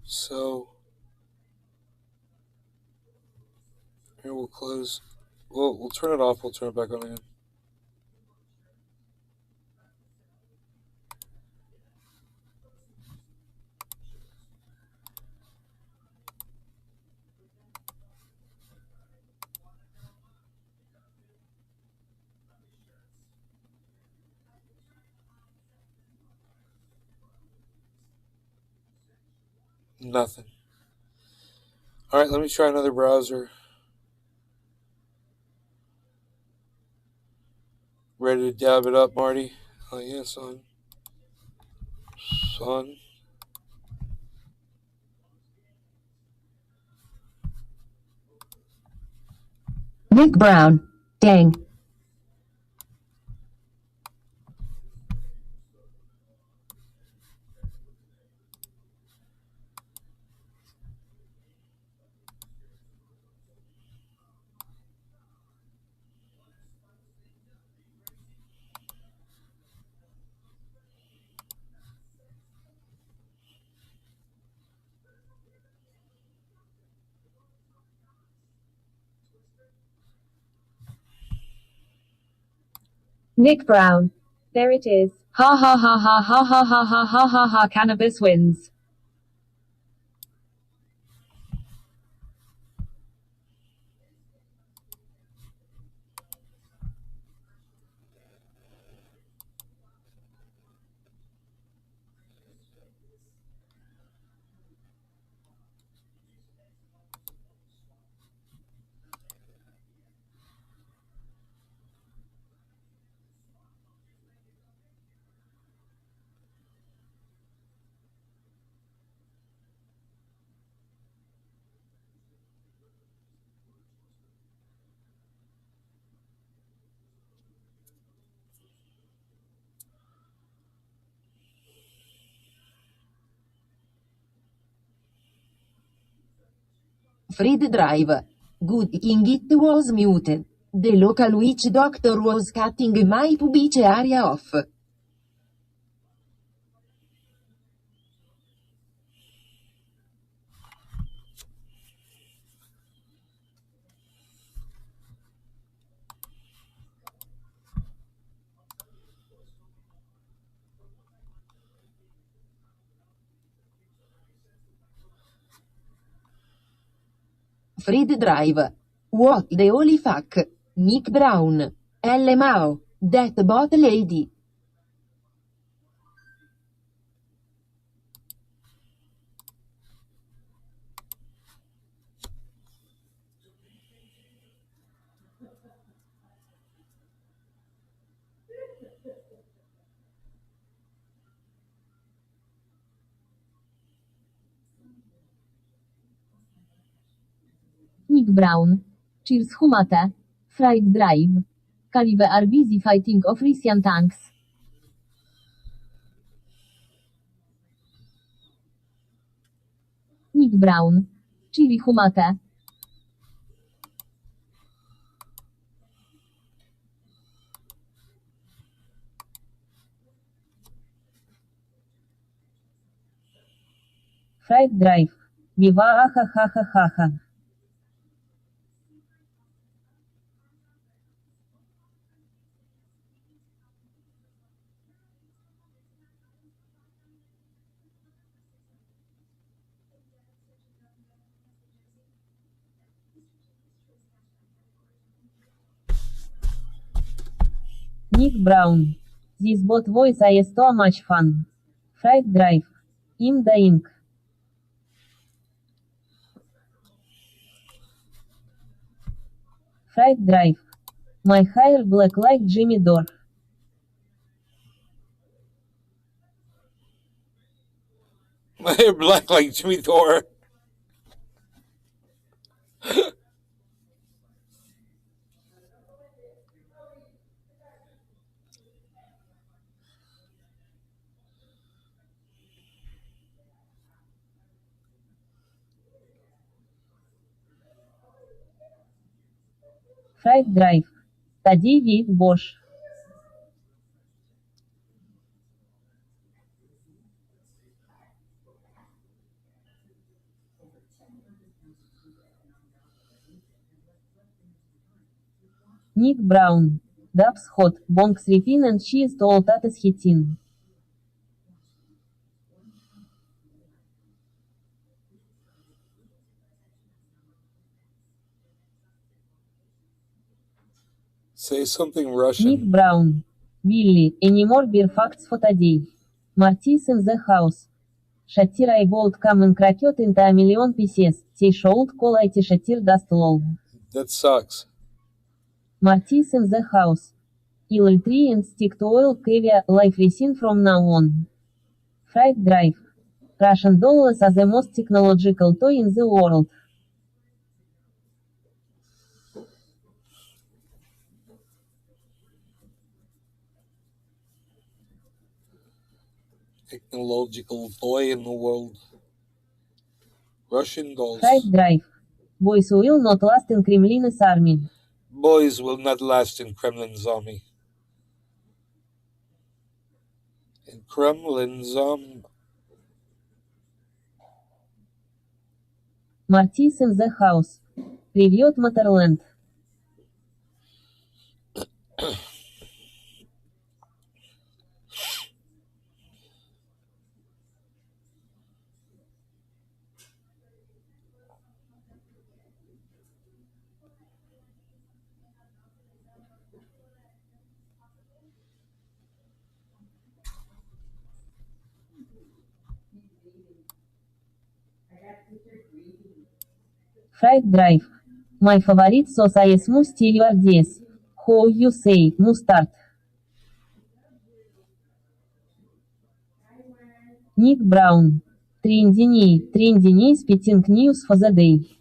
So here we'll close. We'll turn it off. We'll turn it back on again. Nothing. All right, let me try another browser. Ready to dab it up, Marty? Oh, yeah, son. Son. Nick Brown. Dang. Nick Brown. There it is. Ha ha ha ha ha ha ha ha ha ha ha. Cannabis wins. Freed drive. Good thing it was muted. The local witch doctor was cutting my pubic area off. Freed drive. What the holy fuck? Nick Brown. LMAO. That bot lady. Nick Brown. Cheers Humate. Fried Drive. Calive are busy fighting off Russian tanks. Nick Brown. Chili Humate. Fried Drive. Viva ha ha ha ha ha. Nick Brown. This bot voice is so much fun. Fried Drive. In the ink. Fried Drive. My hair black like Jimmy Dore. My hair black like Jimmy Thor. Fright Drive. Study with Bosch. Nick Brown. Dubs hot, bonks ripin and cheese to all tatas hitin. Say something Nick Russian. Brown. Billy, any more beer facts for today? Marty's in the house. Shatir I bold come and cracked into a million pieces. Say should call it Shatir dust lol. That sucks. Marty's in the house. Ill tree and stick to oil caviar life resin from now on. Fright Drive. Russian dollars are the most technological toy in the world. Technological toy in the world. Russian dolls. Fright Drive. Boys will not last in Kremlin's army. Boys will not last in Kremlin's army. In Kremlin's Marty's in the house. Привет, Motherland. Fright Drive. My favorite sauce is mustard. How you say mustard? Nick Brown. Trendy spitting news for the day.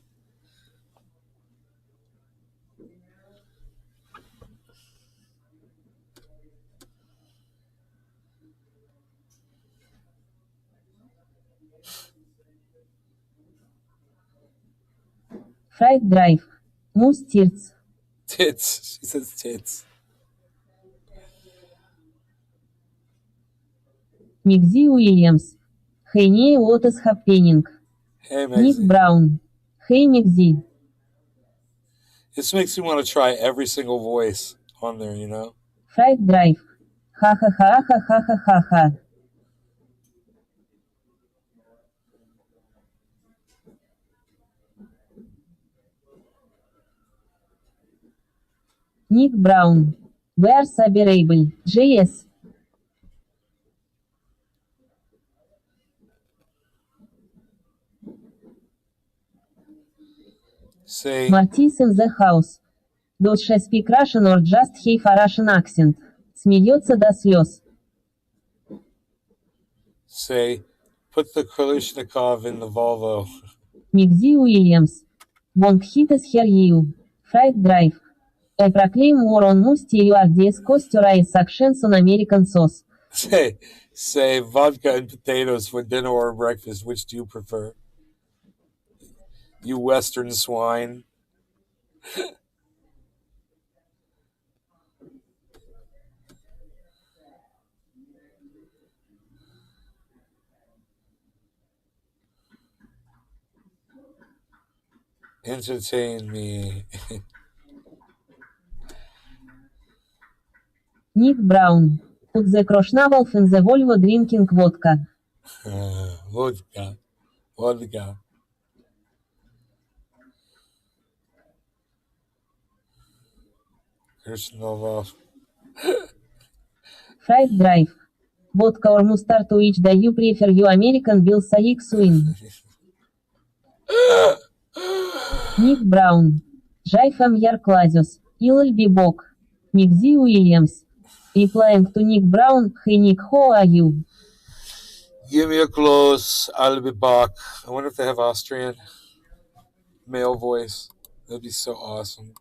Fright Drive. Mustards. tits. She says tits. Migzy Williams. Hey nee, what is happening? Hey, Nick Maxie. Brown. Hey Migzy. This makes me want to try every single voice on there, you know? Fright Drive. Ha ha ha ha ha ha ha ha. Nick Brown. Where's Saberable? JS. Say, Marty's in the house. Does she speak Russian or just have a Russian accent? Смеется до слез. say, put the Kalashnikov in the Volvo. Migzy Williams. Won't hit us here you. Fright Drive. I proclaim war on mustards costerize actions on American sauce. Say, vodka and potatoes for dinner or breakfast. Which do you prefer? You Western swine. Entertain me. Nick Brown. Put the Kroshnawolf in the Volvo drinking vodka. Vodka. Vodka. Krishnova. Fright Drive. Vodka or mustard to which do you prefer you American Bill Saik Swin? Nick Brown. Jai Famyar Clasius. Ilal Bibok. Migzy Williams. Replying to Nick Brown, hey Nick, how are you? Give me a close. I'll be back. I wonder if they have Austrian male voice. That'd be so awesome.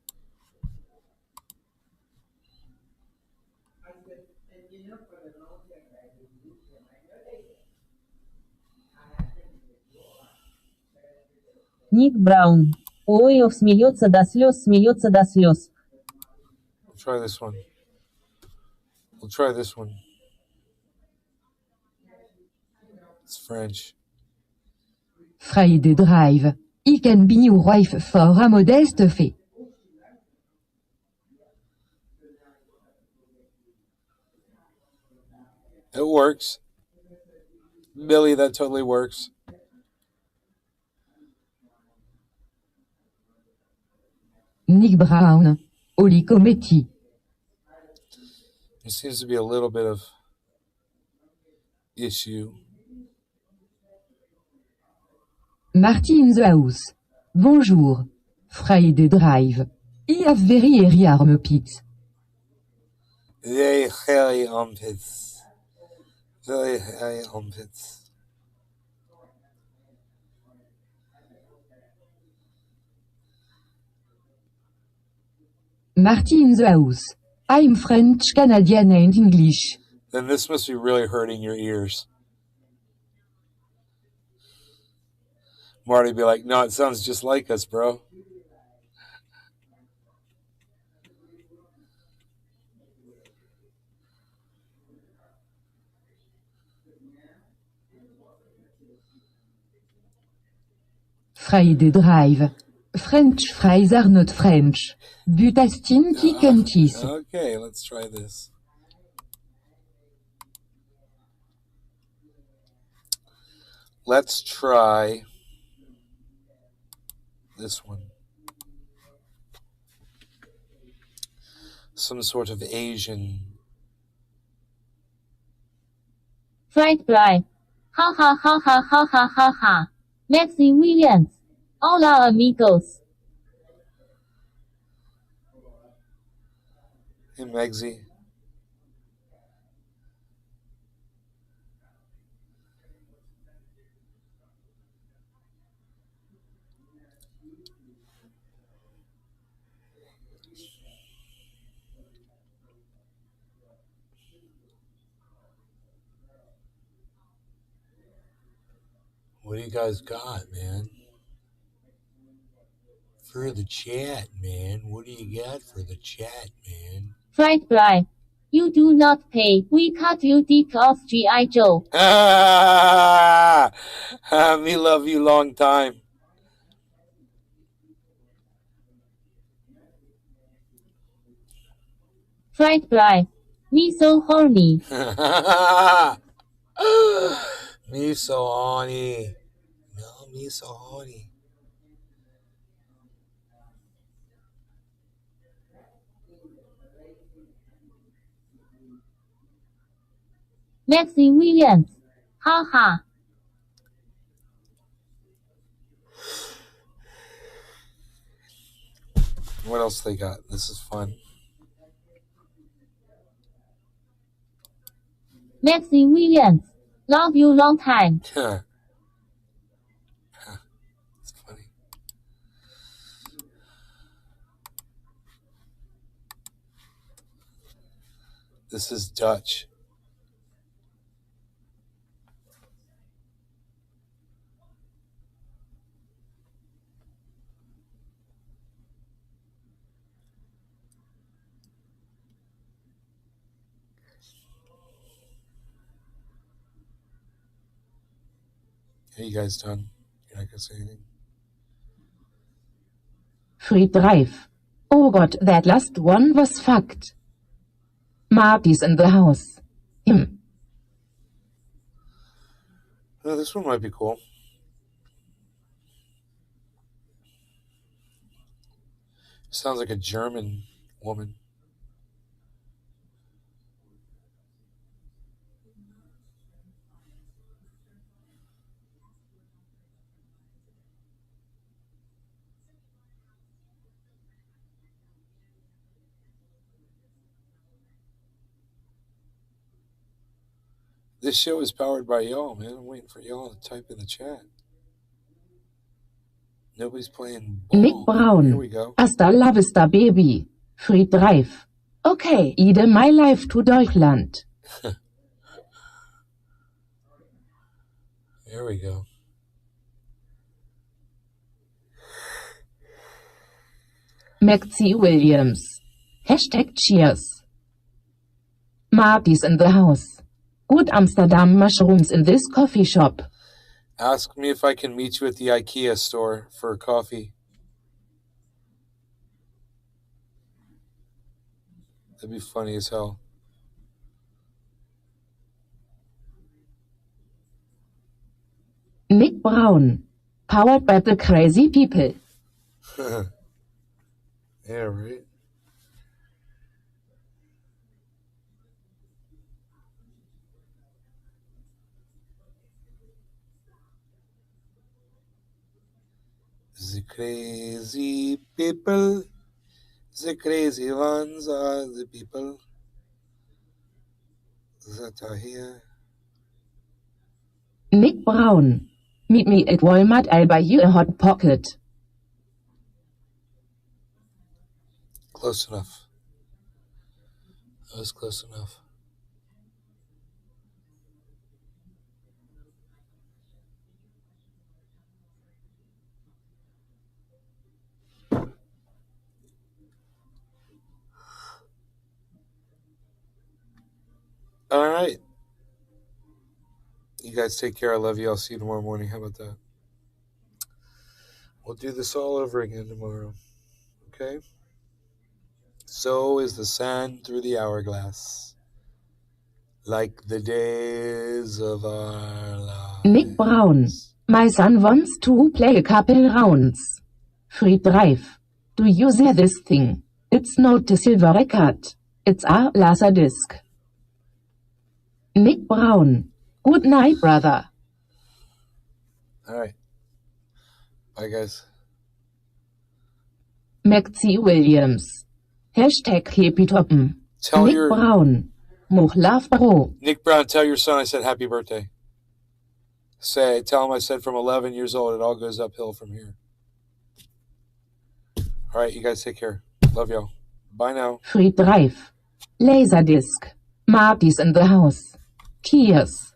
Ник Браун. Оев смеется до слез, смеется до слез. We'll try this one. We'll try this one. It's French. Friday Drive. I can be your wife for a modest fee. It works. Billy, that totally works. Nick Brown. Oli Cometti. There seems to be a little bit of issue. Marty in the house. Bonjour. Friday Drive. I have very hairy armpits. Very hairy armpits. Very hairy armpits. Marty in the house. I'm French, Canadian and English. Then this must be really hurting your ears. Marty would be like, no, it sounds just like us, bro. Friday Drive. French fries are not French. But I stinky cheese. Okay, let's try this. Let's try this one. Some sort of Asian. Fried Drive. Ha ha ha ha ha ha ha ha. Maxi Williams. Hola amigos. Hey, Megsy. What do you guys got, man? For the chat, man. What do you got for the chat, man? Fried Drive. You do not pay. We cut you dick off G.I. Joe. Ah, me love you long time. Fried Drive. Me so horny. Me so horny. No, me so horny. Maxi Williams. Ha ha. What else they got? This is fun. Maxi Williams. Love you long time. It's funny. This is Dutch. Hey, you guys done? You're not gonna say anything? Free Drive. Oh god, that last one was fucked. Marty's in the house. Oh, this one might be cool. Sounds like a German woman. This show is powered by y'all, man. I'm waiting for y'all to type in the chat. Nobody's playing ball. Nick Brown. Here we go. Hasta la vista, baby. Free Drive. Okay, ide my life to Deutschland. Here we go. Maxie Williams. Hashtag cheers. Marty's in the house. Good Amsterdam mushrooms in this coffee shop. Ask me if I can meet you at the IKEA store for coffee. That'd be funny as hell. Nick Brown. Powered by the crazy people. Yeah, right. The crazy people, the crazy ones are the people that are here. Nick Brown. Meet me at Walmart, I'll buy you a hot pocket. Close enough. That was close enough. All right. You guys take care. I love you. I'll see you tomorrow morning. How about that? We'll do this all over again tomorrow. Okay? So is the sand through the hourglass, like the days of our lives. Nick Brown. My son wants to play a couple rounds. Free Drive. Do you see this thing? It's not a silver record. It's a Laserdisc. Nick Brown. Good night, brother. All right. Bye, guys. Maxie Williams. Hashtag Happy Toppen. Tell Nick your Brown. Much love, bro. Nick Brown, tell your son I said happy birthday. Tell him I said from 11 years old, it all goes uphill from here. All right, you guys take care. Love y'all. Bye now. Free Drive. Laserdisc. Marty's in the house. Cheers.